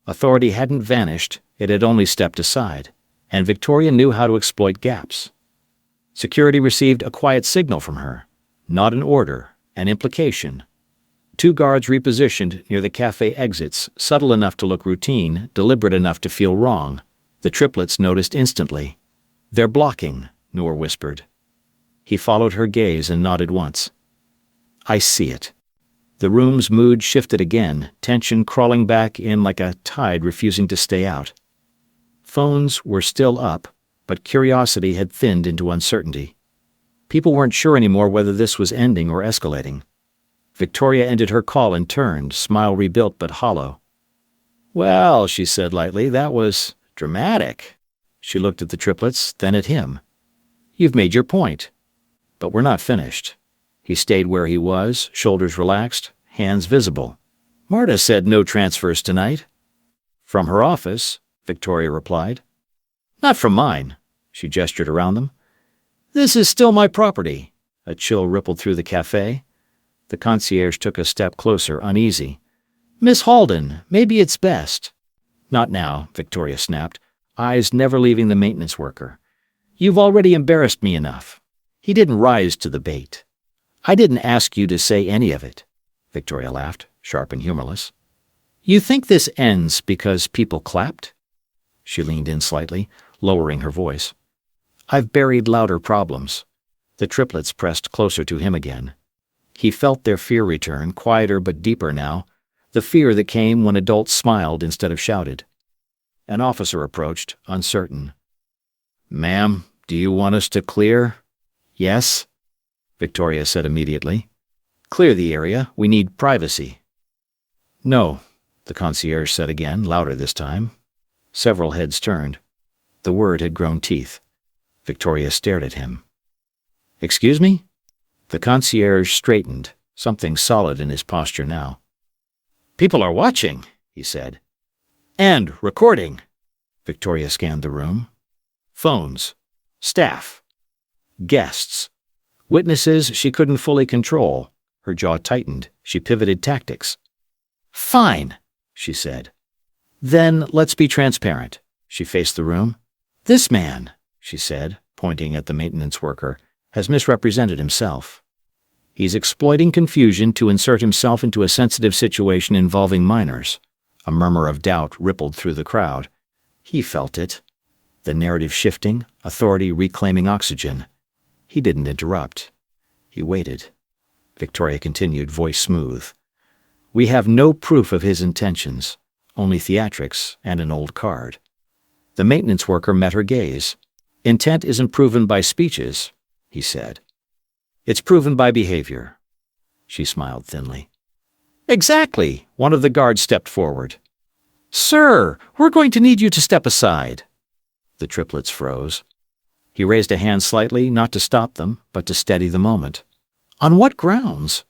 A: Authority hadn't vanished, it had only stepped aside, and Victoria knew how to exploit gaps. Security received a quiet signal from her, not an order, an implication. 2 guards repositioned near the cafe exits, subtle enough to look routine, deliberate enough to feel wrong. The triplets noticed instantly. "They're blocking," Noor whispered. He followed her gaze and nodded once. "I see it." The room's mood shifted again, tension crawling back in like a tide refusing to stay out. Phones were still up, but curiosity had thinned into uncertainty. People weren't sure anymore whether this was ending or escalating. Victoria ended her call and turned, smile rebuilt but hollow. "Well," she said lightly, "that was dramatic." She looked at the triplets, then at him. "You've made your point. But we're not finished." He stayed where he was, shoulders relaxed, hands visible. "Marta said no transfers tonight." "From her office," Victoria replied. "Not from mine." She gestured around them. "This is still my property." A chill rippled through the cafe. The concierge took a step closer, uneasy. "Miss Halden, maybe it's best." "Not now," Victoria snapped, eyes never leaving the maintenance worker. "You've already embarrassed me enough." He didn't rise to the bait. "I didn't ask you to say any of it." Victoria laughed, sharp and humorless. "You think this ends because people clapped?" She leaned in slightly, lowering her voice. "I've buried louder problems." The triplets pressed closer to him again. He felt their fear return, quieter but deeper now, the fear that came when adults smiled instead of shouted. An officer approached, uncertain. "Ma'am, do you want us to clear?" "Yes," Victoria said immediately. "Clear the area. We need privacy." "No," the concierge said again, louder this time. Several heads turned. The word had grown teeth. Victoria stared at him. "Excuse me?" The concierge straightened, something solid in his posture now. "People are watching," he said. "And recording." Victoria scanned the room. Phones. Staff. Guests. Witnesses she couldn't fully control. Her jaw tightened. She pivoted tactics. "Fine," she said. "Then let's be transparent." She faced the room. "This man," she said, pointing at the maintenance worker, "has misrepresented himself. He's exploiting confusion to insert himself into a sensitive situation involving minors." A murmur of doubt rippled through the crowd. He felt it. The narrative shifting, authority reclaiming oxygen. He didn't interrupt. He waited. Victoria continued, voice smooth. "We have no proof of his intentions, only theatrics and an old card." The maintenance worker met her gaze. "Intent isn't proven by speeches," he said. "It's proven by behavior." She smiled thinly. "Exactly," one of the guards stepped forward. "Sir, we're going to need you to step aside." The triplets froze. He raised a hand slightly, not to stop them, but to steady the moment. "On what grounds?"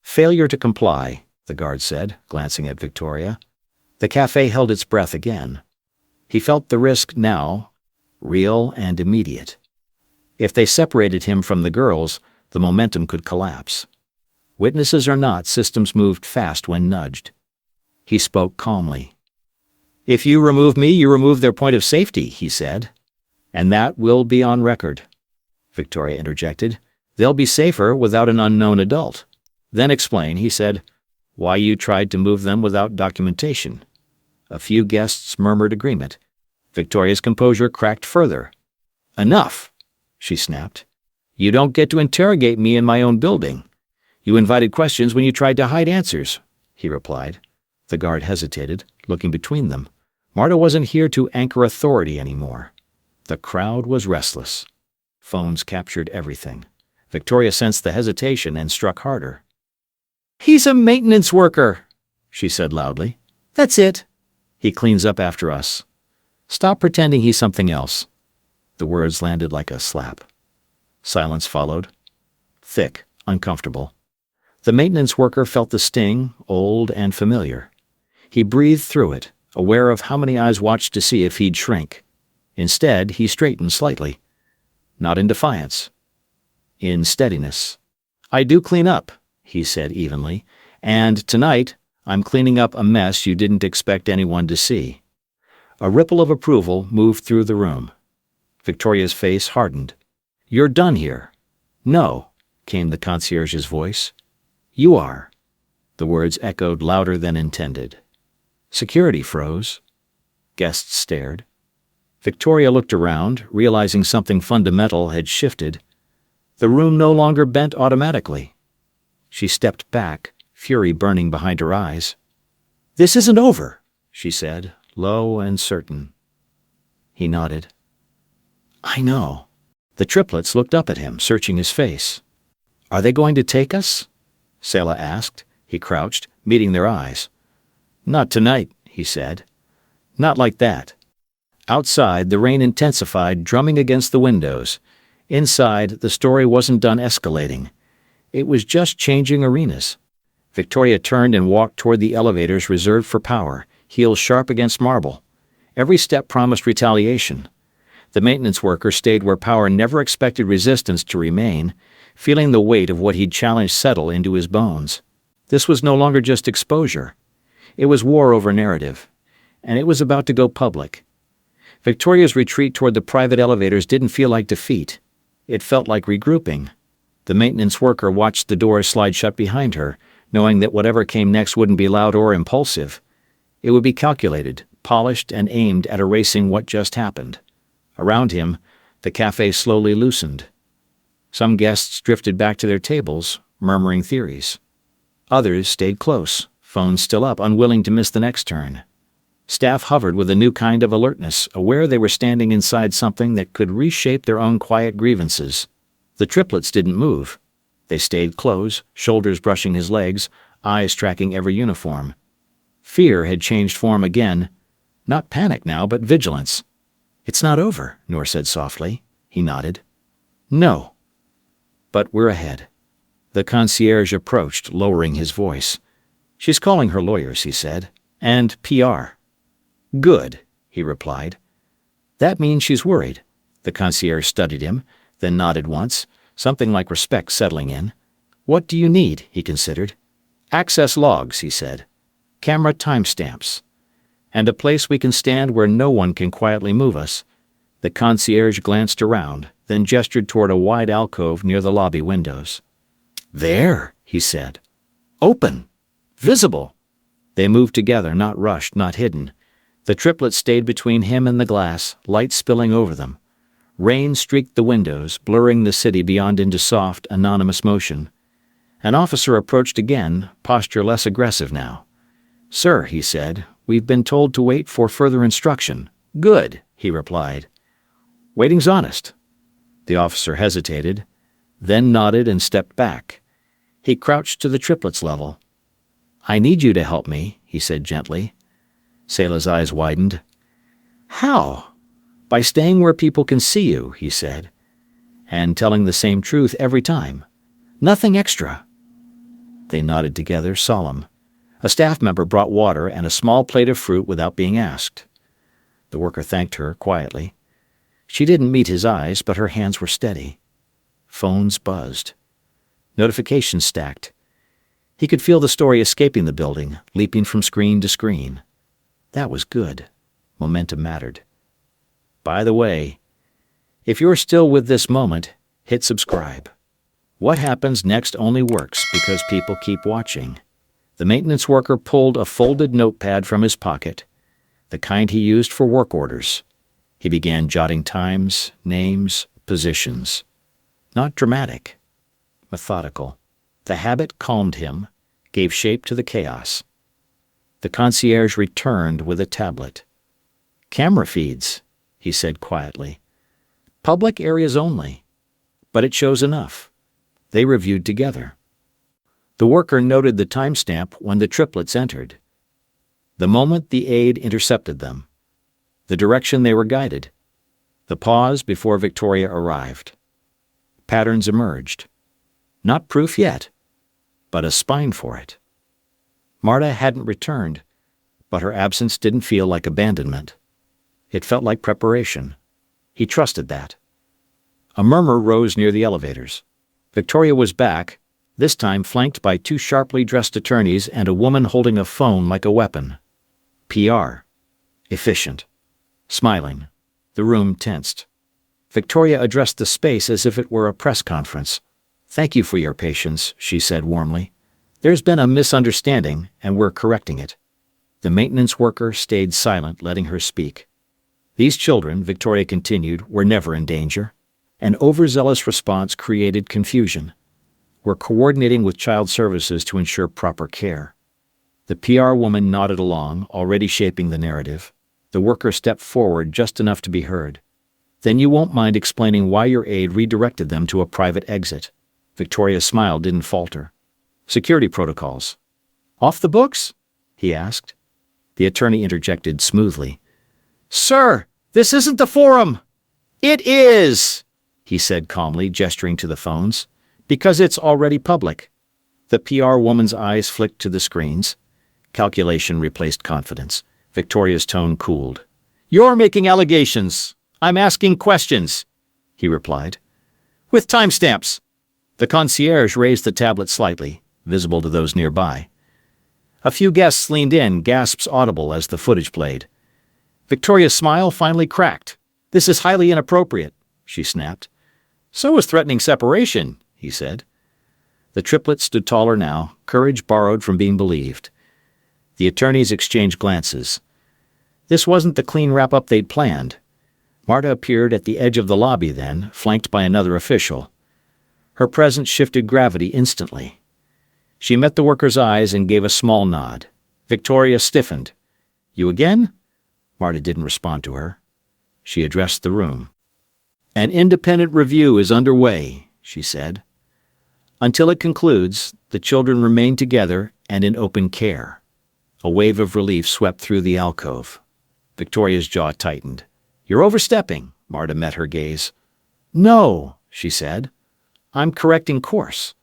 A: "Failure to comply," the guard said, glancing at Victoria. The cafe held its breath again. He felt the risk now, real and immediate. If they separated him from the girls, the momentum could collapse. Witnesses or not, systems moved fast when nudged. He spoke calmly. "If you remove me, you remove their point of safety," he said. "And that will be on record," Victoria interjected. "They'll be safer without an unknown adult. Then explain," he said, "why you tried to move them without documentation." A few guests murmured agreement. Victoria's composure cracked further. "Enough," she snapped. "You don't get to interrogate me in my own building. You invited questions when you tried to hide answers," he replied. The guard hesitated, looking between them. Marta wasn't here to anchor authority anymore. The crowd was restless. Phones captured everything. Victoria sensed the hesitation and struck harder. "He's a maintenance worker," she said loudly. "That's it. He cleans up after us. Stop pretending he's something else." The words landed like a slap. Silence followed. Thick, uncomfortable. The maintenance worker felt the sting, old and familiar. He breathed through it, aware of how many eyes watched to see if he'd shrink. Instead, he straightened slightly. Not in defiance. In steadiness. "I do clean up," he said evenly, "and tonight I'm cleaning up a mess you didn't expect anyone to see." A ripple of approval moved through the room. Victoria's face hardened. "You're done here." "No," came the concierge's voice. "You are." The words echoed louder than intended. Security froze. Guests stared. Victoria looked around, realizing something fundamental had shifted. The room no longer bent automatically. She stepped back, fury burning behind her eyes. "This isn't over," she said, low and certain. He nodded. "I know." The triplets looked up at him, searching his face. "Are they going to take us?" Selah asked. He crouched, meeting their eyes. "Not tonight," he said. "Not like that." Outside, the rain intensified, drumming against the windows. Inside, the story wasn't done escalating. It was just changing arenas. Victoria turned and walked toward the elevators reserved for power, heels sharp against marble. Every step promised retaliation. The maintenance worker stayed where power never expected resistance to remain, feeling the weight of what he'd challenged settle into his bones. This was no longer just exposure. It was war over narrative. And it was about to go public. Victoria's retreat toward the private elevators didn't feel like defeat. It felt like regrouping. The maintenance worker watched the doors slide shut behind her, knowing that whatever came next wouldn't be loud or impulsive. It would be calculated, polished, and aimed at erasing what just happened. Around him, the cafe slowly loosened. Some guests drifted back to their tables, murmuring theories. Others stayed close, phones still up, unwilling to miss the next turn. Staff hovered with a new kind of alertness, aware they were standing inside something that could reshape their own quiet grievances. The triplets didn't move. They stayed close, shoulders brushing his legs, eyes tracking every uniform. Fear had changed form again. Not panic now, but vigilance. "It's not over," Noor said softly. He nodded. "No. But we're ahead." The concierge approached, lowering his voice. "She's calling her lawyers," he said. "And PR." "Good," he replied. "That means she's worried." The concierge studied him, then nodded once, something like respect settling in. "What do you need?" he considered. "Access logs," he said. "Camera timestamps. And a place we can stand where no one can quietly move us." The concierge glanced around, then gestured toward a wide alcove near the lobby windows. "There," he said. "Open. Visible." They moved together, not rushed, not hidden. The triplets stayed between him and the glass, light spilling over them. Rain streaked the windows, blurring the city beyond into soft, anonymous motion. An officer approached again, posture less aggressive now. "Sir," he said, "we've been told to wait for further instruction." "Good," he replied. "Waiting's honest." The officer hesitated, then nodded and stepped back. He crouched to the triplets' level. "I need you to help me," he said gently. Selah's eyes widened. "How?" "By staying where people can see you," he said, "and telling the same truth every time. Nothing extra." They nodded together, solemn. A staff member brought water and a small plate of fruit without being asked. The worker thanked her quietly. She didn't meet his eyes, but her hands were steady. Phones buzzed. Notifications stacked. He could feel the story escaping the building, leaping from screen to screen. That was good. Momentum mattered. By the way, if you're still with this moment, hit subscribe. What happens next only works because people keep watching. The maintenance worker pulled a folded notepad from his pocket, the kind he used for work orders. He began jotting times, names, positions. Not dramatic. Methodical. The habit calmed him, gave shape to the chaos. The concierge returned with a tablet. "Camera feeds," he said quietly. "Public areas only. But it shows enough." They reviewed together. The worker noted the timestamp when the triplets entered. The moment the aide intercepted them. The direction they were guided. The pause before Victoria arrived. Patterns emerged. Not proof yet, but a spine for it. Marta hadn't returned, but her absence didn't feel like abandonment. It felt like preparation. He trusted that. A murmur rose near the elevators. Victoria was back, this time flanked by two sharply dressed attorneys and a woman holding a phone like a weapon. PR. Efficient. Smiling. The room tensed. Victoria addressed the space as if it were a press conference. "Thank you for your patience," she said warmly. "There's been a misunderstanding, and we're correcting it." The maintenance worker stayed silent, letting her speak. These children, Victoria continued, were never in danger. An overzealous response created confusion. We're coordinating with child services to ensure proper care. The PR woman nodded along, already shaping the narrative. The worker stepped forward just enough to be heard. "Then you won't mind explaining why your aide redirected them to a private exit." Victoria's smile didn't falter. "Security protocols." "Off the books?" he asked. The attorney interjected smoothly. "Sir, this isn't the forum." "It is," he said calmly, gesturing to the phones, "because it's already public." The PR woman's eyes flicked to the screens. Calculation replaced confidence. Victoria's tone cooled. "You're making allegations. I'm asking questions," he replied. "With timestamps." The concierge raised the tablet slightly, visible to those nearby. A few guests leaned in, gasps audible as the footage played. Victoria's smile finally cracked. "This is highly inappropriate," she snapped. "So is threatening separation," he said. The triplets stood taller now, courage borrowed from being believed. The attorneys exchanged glances. This wasn't the clean wrap-up they'd planned. Marta appeared at the edge of the lobby then, flanked by another official. Her presence shifted gravity instantly. She met the worker's eyes and gave a small nod. Victoria stiffened. "You again?" Marta didn't respond to her. She addressed the room. "An independent review is underway," she said. "Until it concludes, the children remain together and in open care." A wave of relief swept through the alcove. Victoria's jaw tightened. "You're overstepping," Marta met her gaze. "No," she said. "I'm correcting course."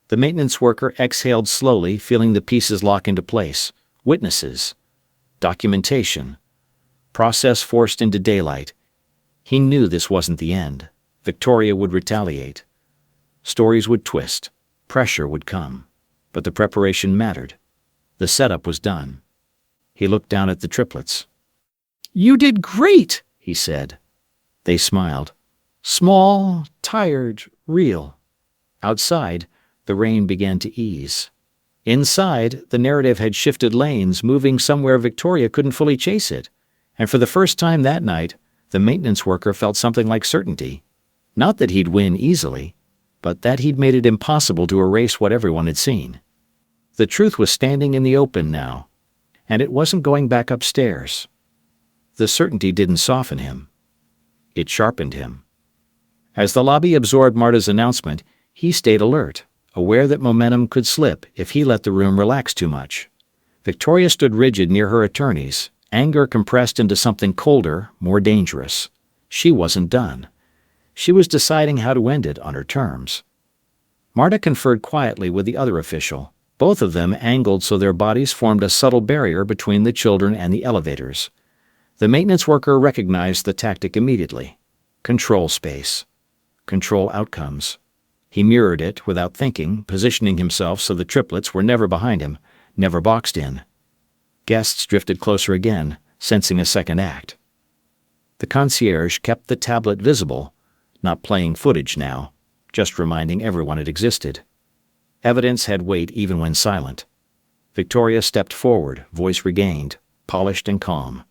A: The maintenance worker exhaled slowly, feeling the pieces lock into place. Witnesses. Documentation. Process forced into daylight. He knew this wasn't the end. Victoria would retaliate. Stories would twist. Pressure would come. But the preparation mattered. The setup was done. He looked down at the triplets. "You did great," he said. They smiled. Small, tired, real. Outside, the rain began to ease. Inside, the narrative had shifted lanes, moving somewhere Victoria couldn't fully chase it. And for the first time that night, the maintenance worker felt something like certainty. Not that he'd win easily, but that he'd made it impossible to erase what everyone had seen. The truth was standing in the open now, and it wasn't going back upstairs. The certainty didn't soften him. It sharpened him. As the lobby absorbed Marta's announcement, he stayed alert, aware that momentum could slip if he let the room relax too much. Victoria stood rigid near her attorneys, anger compressed into something colder, more dangerous. She wasn't done. She was deciding how to end it on her terms. Marta conferred quietly with the other official. Both of them angled so their bodies formed a subtle barrier between the children and the elevators. The maintenance worker recognized the tactic immediately. Control space. Control outcomes. He mirrored it without thinking, positioning himself so the triplets were never behind him, never boxed in. Guests drifted closer again, sensing a second act. The concierge kept the tablet visible, not playing footage now, just reminding everyone it existed. Evidence had weight even when silent. Victoria stepped forward, voice regained, polished and calm.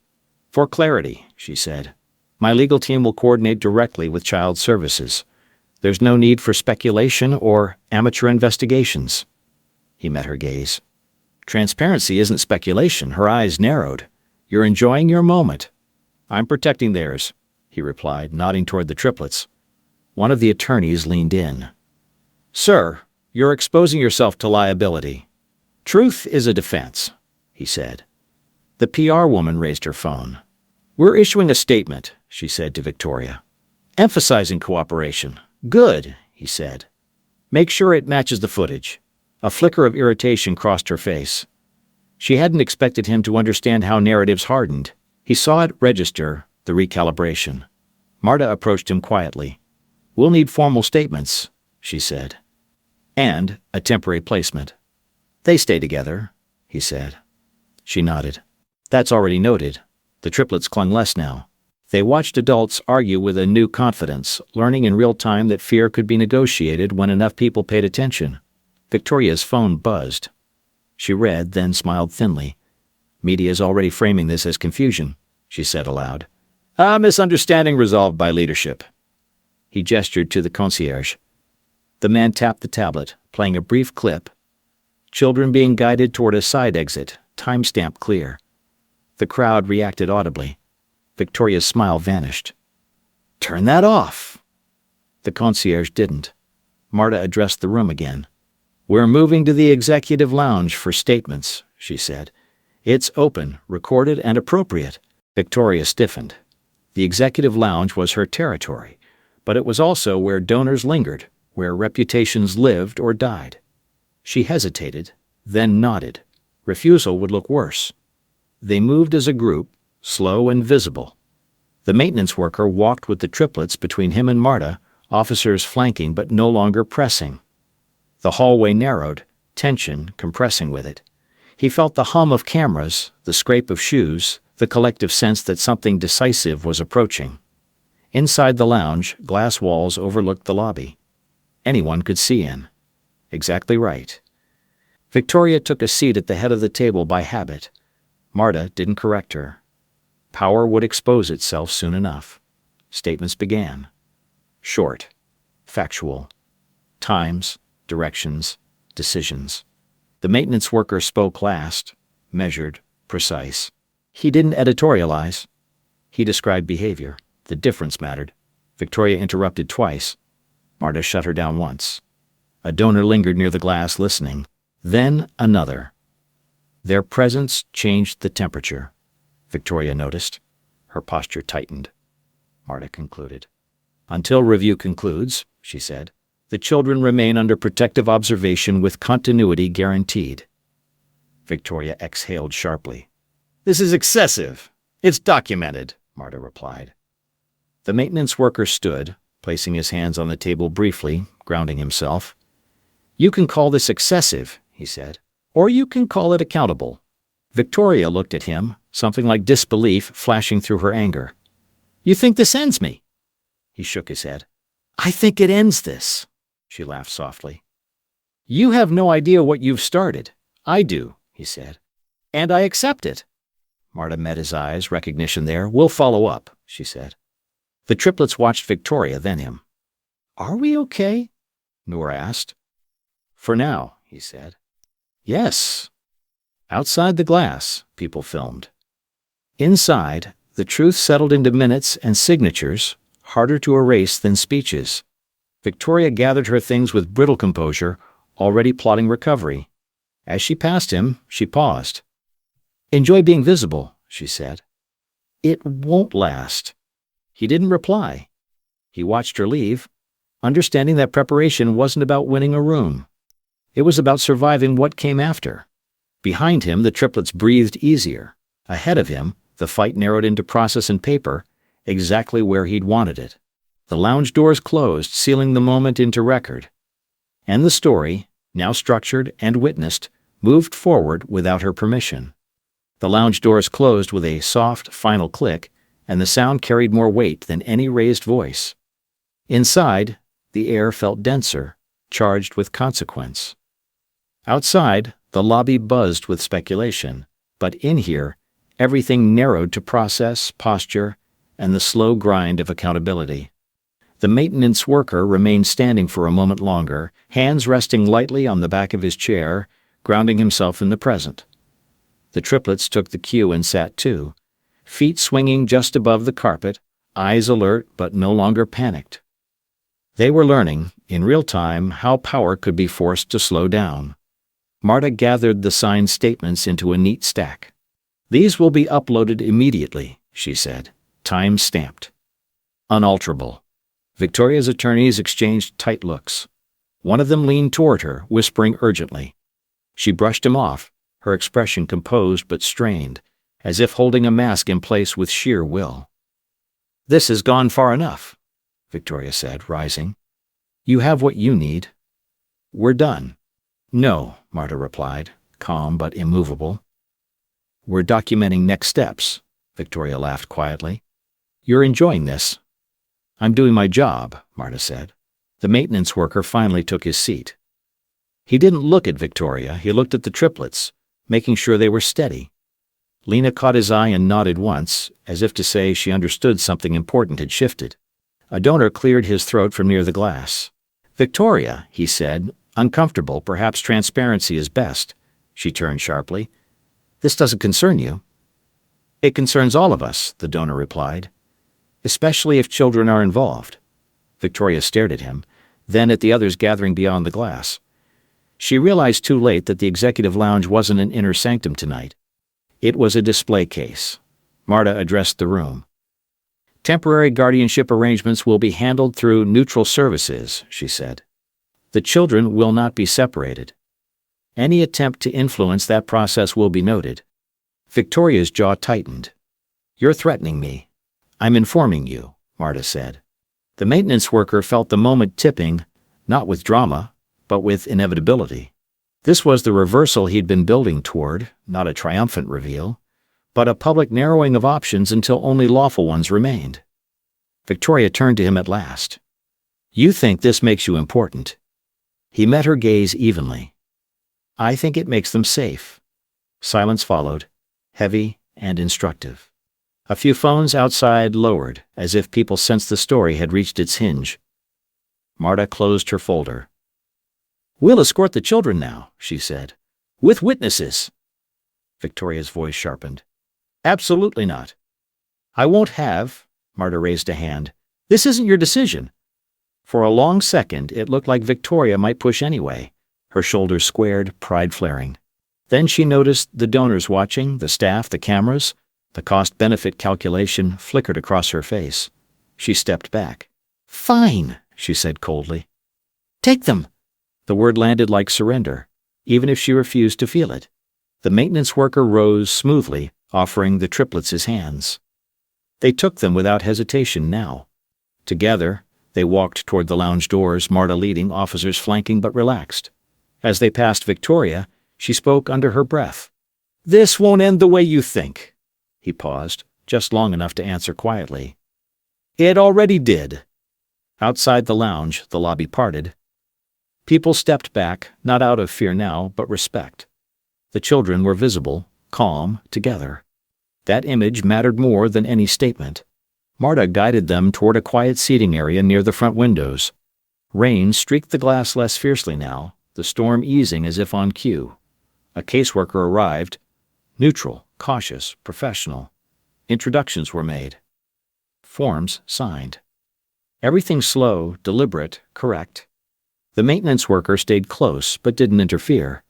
A: "For clarity," she said, "my legal team will coordinate directly with Child Services. There's no need for speculation or amateur investigations." He met her gaze. "Transparency isn't speculation." Her eyes narrowed. "You're enjoying your moment." "I'm protecting theirs," he replied, nodding toward the triplets. One of the attorneys leaned in. "Sir, you're exposing yourself to liability." "Truth is a defense," he said. The PR woman raised her phone. "We're issuing a statement," she said to Victoria. "Emphasizing cooperation." "Good," he said. "Make sure it matches the footage." A flicker of irritation crossed her face. She hadn't expected him to understand how narratives hardened. He saw it register, the recalibration. Marta approached him quietly. "We'll need formal statements," she said. "And a temporary placement." "They stay together," he said. She nodded. "That's already noted." The triplets clung less now. They watched adults argue with a new confidence, learning in real time that fear could be negotiated when enough people paid attention. Victoria's phone buzzed. She read, then smiled thinly. "Media's already framing this as confusion," she said aloud. "A misunderstanding resolved by leadership." He gestured to the concierge. The man tapped the tablet, playing a brief clip. Children being guided toward a side exit, timestamp clear. The crowd reacted audibly. Victoria's smile vanished. "Turn that off." The concierge didn't. Marta addressed the room again. "We're moving to the executive lounge for statements," she said. "It's open, recorded, and appropriate." Victoria stiffened. The executive lounge was her territory, but it was also where donors lingered, where reputations lived or died. She hesitated, then nodded. Refusal would look worse. They moved as a group, slow and visible. The maintenance worker walked with the triplets between him and Marta, officers flanking but no longer pressing. The hallway narrowed, tension compressing with it. He felt the hum of cameras, the scrape of shoes, the collective sense that something decisive was approaching. Inside the lounge, glass walls overlooked the lobby. Anyone could see in. Exactly right. Victoria took a seat at the head of the table by habit. Marta didn't correct her. Power would expose itself soon enough. Statements began. Short. Factual. Times, directions, decisions. The maintenance worker spoke last, measured, precise. He didn't editorialize. He described behavior. The difference mattered. Victoria interrupted twice. Marta shut her down once. A donor lingered near the glass listening. Then another. Their presence changed the temperature. Victoria noticed. Her posture tightened. Marta concluded. "Until review concludes," she said, "the children remain under protective observation with continuity guaranteed." Victoria exhaled sharply. "This is excessive. It's documented," Marta replied. The maintenance worker stood, placing his hands on the table briefly, grounding himself. "You can call this excessive," he said, "or you can call it accountable." Victoria looked at him, something like disbelief flashing through her anger. "You think this ends me?" He shook his head. "I think it ends this," she laughed softly. "You have no idea what you've started. I do," he said. "And I accept it." Marta met his eyes, recognition there. "We'll follow up," she said. The triplets watched Victoria, then him. "Are we okay?" Noor asked. "For now," he said. "Yes." Outside the glass, people filmed. Inside, the truth settled into minutes and signatures, harder to erase than speeches. Victoria gathered her things with brittle composure, already plotting recovery. As she passed him, she paused. "Enjoy being visible," she said. "It won't last." He didn't reply. He watched her leave, understanding that preparation wasn't about winning a room. It was about surviving what came after. Behind him, the triplets breathed easier. Ahead of him, the fight narrowed into process and paper, exactly where he'd wanted it. The lounge doors closed, sealing the moment into record. And the story, now structured and witnessed, moved forward without her permission. The lounge doors closed with a soft, final click, and the sound carried more weight than any raised voice. Inside, the air felt denser, charged with consequence. Outside, the lobby buzzed with speculation, but in here, everything narrowed to process, posture, and the slow grind of accountability. The maintenance worker remained standing for a moment longer, hands resting lightly on the back of his chair, grounding himself in the present. The triplets took the cue and sat too, feet swinging just above the carpet, eyes alert but no longer panicked. They were learning, in real time, how power could be forced to slow down. Marta gathered the signed statements into a neat stack. "These will be uploaded immediately," she said, time-stamped. Unalterable. Victoria's attorneys exchanged tight looks. One of them leaned toward her, whispering urgently. She brushed him off, her expression composed but strained, as if holding a mask in place with sheer will. "This has gone far enough," Victoria said, rising. "You have what you need. We're done." "No," Marta replied, calm but immovable. "We're documenting next steps," Victoria laughed quietly. "You're enjoying this." "I'm doing my job," Marta said. The maintenance worker finally took his seat. He didn't look at Victoria, he looked at the triplets, making sure they were steady. Lena caught his eye and nodded once, as if to say she understood something important had shifted. A donor cleared his throat from near the glass. "Victoria," he said, uncomfortable, perhaps transparency is best. She turned sharply. "This doesn't concern you." "It concerns all of us," the donor replied. "Especially if children are involved." Victoria stared at him, then at the others gathering beyond the glass. She realized too late that the executive lounge wasn't an inner sanctum tonight. It was a display case. Marta addressed the room. "Temporary guardianship arrangements will be handled through neutral services," she said. "The children will not be separated. Any attempt to influence that process will be noted." Victoria's jaw tightened. "You're threatening me." "I'm informing you," Marta said. The maintenance worker felt the moment tipping, not with drama, but with inevitability. This was the reversal he'd been building toward, not a triumphant reveal, but a public narrowing of options until only lawful ones remained. Victoria turned to him at last. "You think this makes you important." He met her gaze evenly. "I think it makes them safe." Silence followed, heavy and instructive. A few phones outside lowered, as if people sensed the story had reached its hinge. Marta closed her folder. "We'll escort the children now," she said. "With witnesses." Victoria's voice sharpened. "Absolutely not." "I won't have," Marta raised a hand. "This isn't your decision." For a long second, it looked like Victoria might push anyway, her shoulders squared, pride flaring. Then she noticed the donors watching, the staff, the cameras. The cost-benefit calculation flickered across her face. She stepped back. "Fine," she said coldly. "Take them." The word landed like surrender, even if she refused to feel it. The maintenance worker rose smoothly, offering the triplets his hands. They took them without hesitation now. Together, they walked toward the lounge doors, Marta leading, officers flanking but relaxed. As they passed Victoria, she spoke under her breath. "This won't end the way you think." He paused, just long enough to answer quietly. "It already did." Outside the lounge, the lobby parted. People stepped back, not out of fear now, but respect. The children were visible, calm, together. That image mattered more than any statement. Marta guided them toward a quiet seating area near the front windows. Rain streaked the glass less fiercely now, the storm easing as if on cue. A caseworker arrived, neutral, cautious, professional. Introductions were made. Forms signed. Everything slow, deliberate, correct. The maintenance worker stayed close but didn't interfere.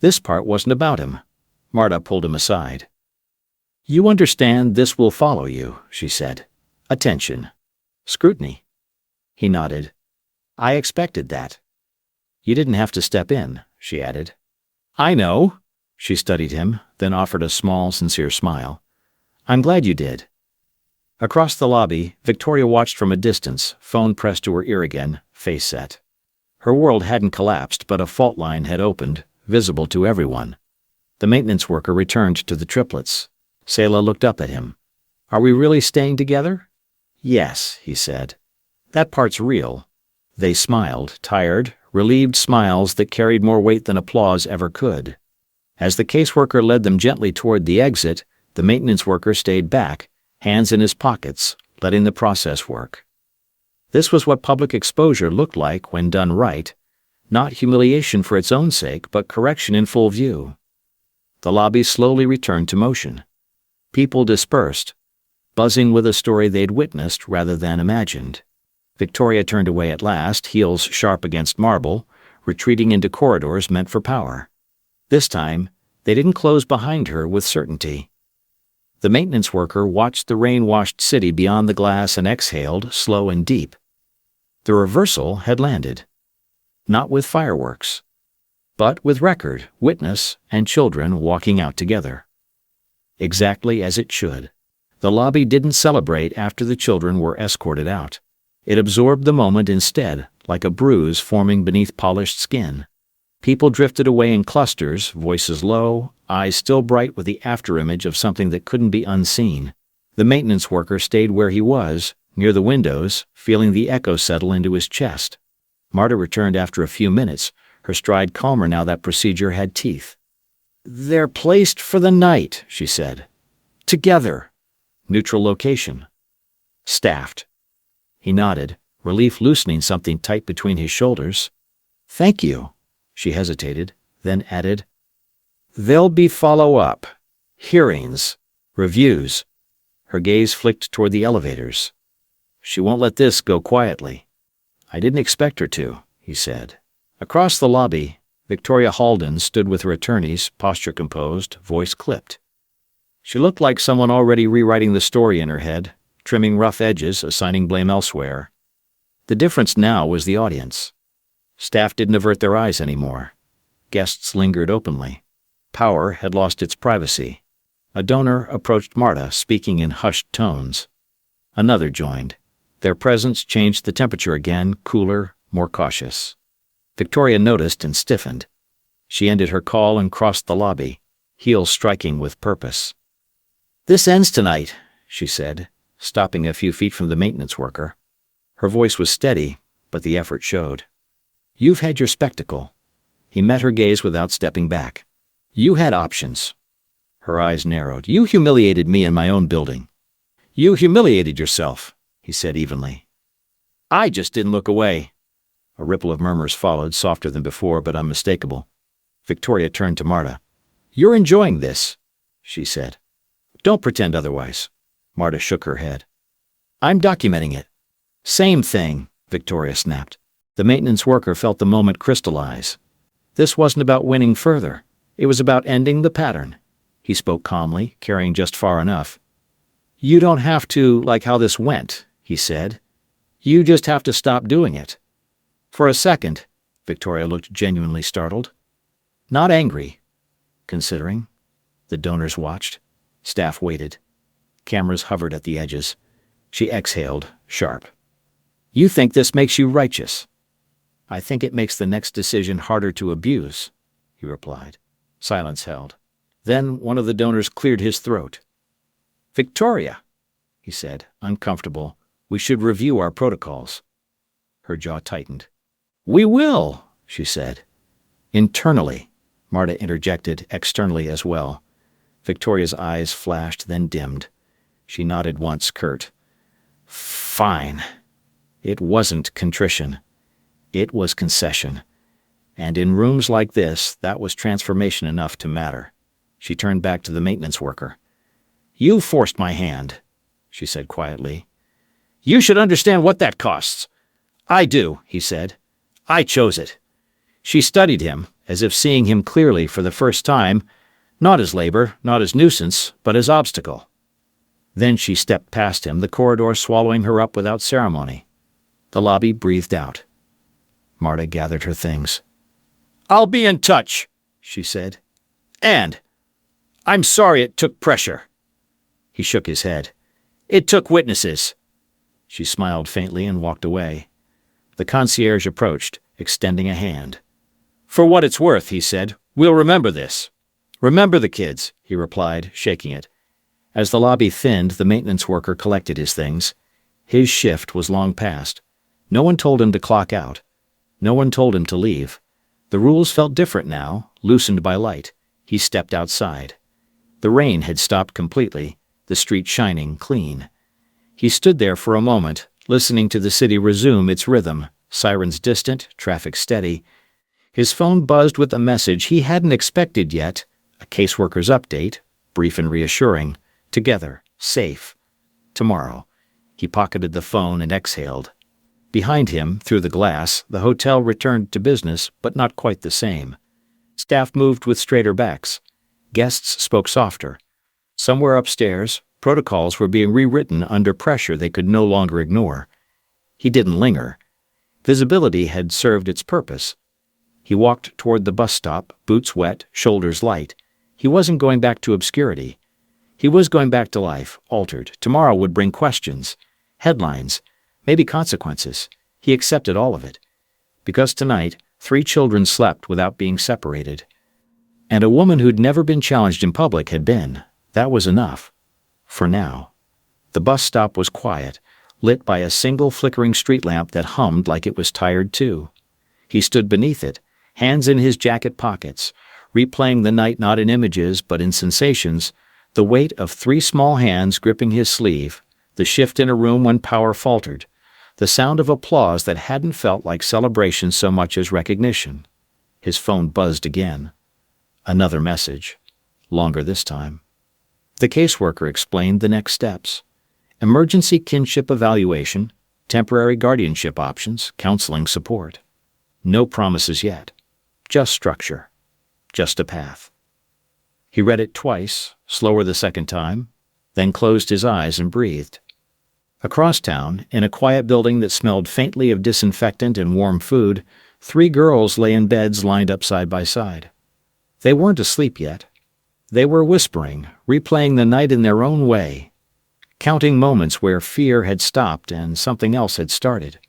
A: This part wasn't about him. Marta pulled him aside. "You understand this will follow you," she said. "Attention. Scrutiny." He nodded. "I expected that." "You didn't have to step in," she added. "I know." She studied him, then offered a small, sincere smile. "I'm glad you did." Across the lobby, Victoria watched from a distance, phone pressed to her ear again, face set. Her world hadn't collapsed, but a fault line had opened, visible to everyone. The maintenance worker returned to the triplets. Selah looked up at him. "Are we really staying together?" "Yes," he said. "That part's real." They smiled, tired, relieved smiles that carried more weight than applause ever could. As the caseworker led them gently toward the exit, the maintenance worker stayed back, hands in his pockets, letting the process work. This was what public exposure looked like when done right, not humiliation for its own sake, but correction in full view. The lobby slowly returned to motion. People dispersed, buzzing with a story they'd witnessed rather than imagined. Victoria turned away at last, heels sharp against marble, retreating into corridors meant for power. This time, they didn't close behind her with certainty. The maintenance worker watched the rain-washed city beyond the glass and exhaled, slow and deep. The reversal had landed. Not with fireworks, but with record, witness, and children walking out together. Exactly as it should. The lobby didn't celebrate after the children were escorted out. It absorbed the moment instead, like a bruise forming beneath polished skin. People drifted away in clusters, voices low, eyes still bright with the afterimage of something that couldn't be unseen. The maintenance worker stayed where he was, near the windows, feeling the echo settle into his chest. Marta returned after a few minutes, her stride calmer now that procedure had teeth. "They're placed for the night," she said. "Together. Neutral location. Staffed." He nodded, relief loosening something tight between his shoulders. "Thank you." She hesitated, then added, "There'll be follow-up. Hearings. Reviews." Her gaze flicked toward the elevators. "She won't let this go quietly." "I didn't expect her to," he said. Across the lobby, Victoria Halden stood with her attorneys, posture composed, voice clipped. She looked like someone already rewriting the story in her head, trimming rough edges, assigning blame elsewhere. The difference now was the audience. Staff didn't avert their eyes anymore. Guests lingered openly. Power had lost its privacy. A donor approached Marta, speaking in hushed tones. Another joined. Their presence changed the temperature again, cooler, more cautious. Victoria noticed and stiffened. She ended her call and crossed the lobby, heels striking with purpose. "This ends tonight," she said, stopping a few feet from the maintenance worker. Her voice was steady, but the effort showed. "You've had your spectacle." He met her gaze without stepping back. "You had options." Her eyes narrowed. "You humiliated me in my own building." "You humiliated yourself," he said evenly. "I just didn't look away." A ripple of murmurs followed, softer than before, but unmistakable. Victoria turned to Marta. "You're enjoying this," she said. "Don't pretend otherwise." Marta shook her head. "I'm documenting it." "Same thing," Victoria snapped. The maintenance worker felt the moment crystallize. This wasn't about winning further. It was about ending the pattern. He spoke calmly, carrying just far enough. "You don't have to like how this went," he said. "You just have to stop doing it." For a second, Victoria looked genuinely startled. Not angry. Considering. The donors watched. Staff waited. Cameras hovered at the edges. She exhaled, sharp. "You think this makes you righteous." "I think it makes the next decision harder to abuse," he replied. Silence held. Then one of the donors cleared his throat. "Victoria," he said, uncomfortable, "we should review our protocols." Her jaw tightened. "We will," she said. "Internally," Marta interjected, externally as well. Victoria's eyes flashed, then dimmed. She nodded once, curt. "Fine." It wasn't contrition. It was concession. And in rooms like this, that was transformation enough to matter. She turned back to the maintenance worker. "You forced my hand," she said quietly. "You should understand what that costs." "I do," he said. "I chose it." She studied him, as if seeing him clearly for the first time, not as labor, not as nuisance, but as obstacle. Then she stepped past him, the corridor swallowing her up without ceremony. The lobby breathed out. Marta gathered her things. "I'll be in touch," she said. "And I'm sorry it took pressure." He shook his head. It took witnesses." She smiled faintly and walked away. The concierge approached, extending a hand. "For what it's worth," he said, "we'll remember this." "Remember the kids," he replied, shaking it. As the lobby thinned, the maintenance worker collected his things. His shift was long past. No one told him to clock out. No one told him to leave. The rules felt different now, loosened by light. He stepped outside. The rain had stopped completely, the street shining clean. He stood there for a moment, listening to the city resume its rhythm, sirens distant, traffic steady. His phone buzzed with a message he hadn't expected yet, a caseworker's update, brief and reassuring. Together, safe. Tomorrow. He pocketed the phone and exhaled. Behind him, through the glass, the hotel returned to business, but not quite the same. Staff moved with straighter backs. Guests spoke softer. Somewhere upstairs, protocols were being rewritten under pressure they could no longer ignore. He didn't linger. Visibility had served its purpose. He walked toward the bus stop, boots wet, shoulders light. He wasn't going back to obscurity. He was going back to life, altered. Tomorrow would bring questions, headlines, maybe consequences. He accepted all of it. Because tonight, 3 children slept without being separated. And a woman who'd never been challenged in public had been. That was enough. For now. The bus stop was quiet, lit by a single flickering street lamp that hummed like it was tired too. He stood beneath it, hands in his jacket pockets, replaying the night not in images but in sensations, the weight of 3 small hands gripping his sleeve, the shift in a room when power faltered, the sound of applause that hadn't felt like celebration so much as recognition. His phone buzzed again. Another message. Longer this time. The caseworker explained the next steps. Emergency kinship evaluation, temporary guardianship options, counseling support. No promises yet. Just structure. Just a path. He read it twice, slower the second time, then closed his eyes and breathed. Across town, in a quiet building that smelled faintly of disinfectant and warm food, 3 girls lay in beds lined up side by side. They weren't asleep yet. They were whispering, replaying the night in their own way, counting moments where fear had stopped and something else had started.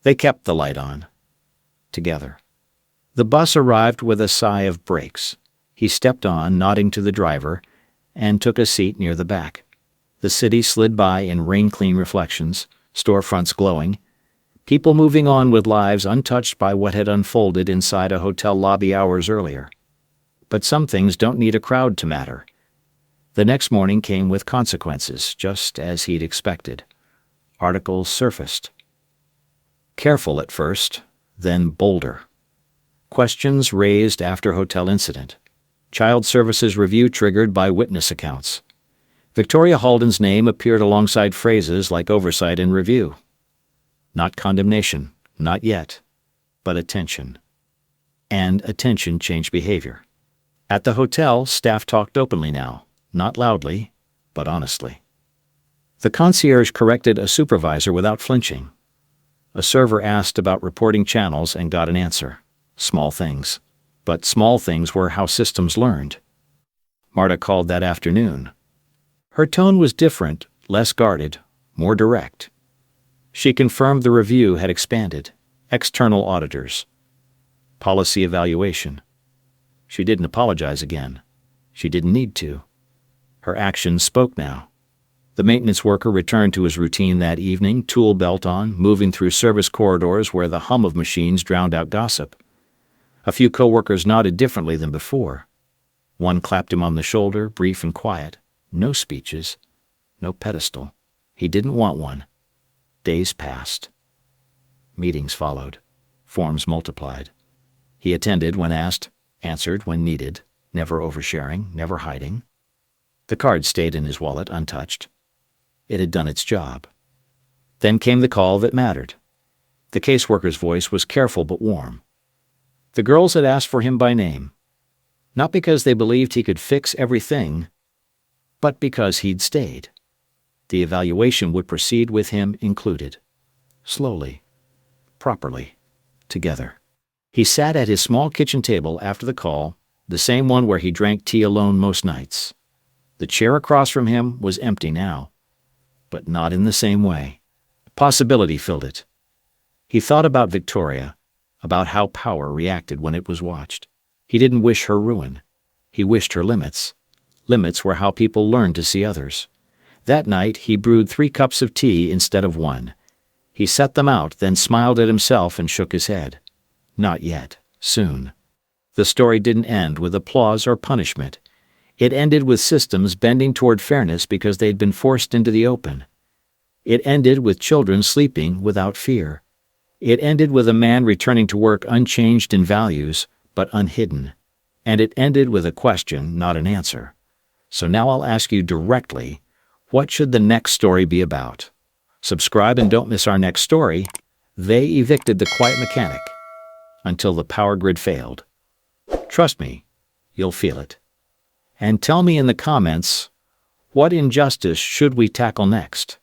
A: They kept the light on. Together. The bus arrived with a sigh of brakes. He stepped on, nodding to the driver, and took a seat near the back. The city slid by in rain-clean reflections, storefronts glowing, people moving on with lives untouched by what had unfolded inside a hotel lobby hours earlier. But some things don't need a crowd to matter. The next morning came with consequences, just as he'd expected. Articles surfaced. Careful at first, then bolder. Questions raised after hotel incident. Child Services review triggered by witness accounts. Victoria Halden's name appeared alongside phrases like oversight and review. Not condemnation, not yet, but attention. And attention changed behavior. At the hotel, staff talked openly now, not loudly, but honestly. The concierge corrected a supervisor without flinching. A server asked about reporting channels and got an answer. Small things. But small things were how systems learned. Marta called that afternoon. Her tone was different, less guarded, more direct. She confirmed the review had expanded. External auditors. Policy evaluation. She didn't apologize again. She didn't need to. Her actions spoke now. The maintenance worker returned to his routine that evening, tool belt on, moving through service corridors where the hum of machines drowned out gossip. A few coworkers nodded differently than before. One clapped him on the shoulder, brief and quiet. No speeches. No pedestal. He didn't want one. Days passed. Meetings followed. Forms multiplied. He attended when asked, answered when needed, never oversharing, never hiding. The card stayed in his wallet untouched. It had done its job. Then came the call that mattered. The caseworker's voice was careful but warm. The girls had asked for him by name, not because they believed he could fix everything, but because he'd stayed. The evaluation would proceed with him included. Slowly, properly, together. He sat at his small kitchen table after the call, the same one where he drank tea alone most nights. The chair across from him was empty now. but not in the same way. Possibility filled it. He thought about Victoria, about how power reacted when it was watched. He didn't wish her ruin. He wished her limits. Limits were how people learned to see others. That night he brewed 3 cups of tea instead of 1. He set them out, then smiled at himself and shook his head. Not yet. Soon. The story didn't end with applause or punishment. It ended with systems bending toward fairness because they'd been forced into the open. It ended with children sleeping without fear. It ended with a man returning to work unchanged in values, but unhidden. And it ended with a question, not an answer. So now I'll ask you directly, what should the next story be about? Subscribe and don't miss our next story. They evicted the quiet mechanic until the power grid failed. Trust me, you'll feel it. And tell me in the comments, what injustice should we tackle next?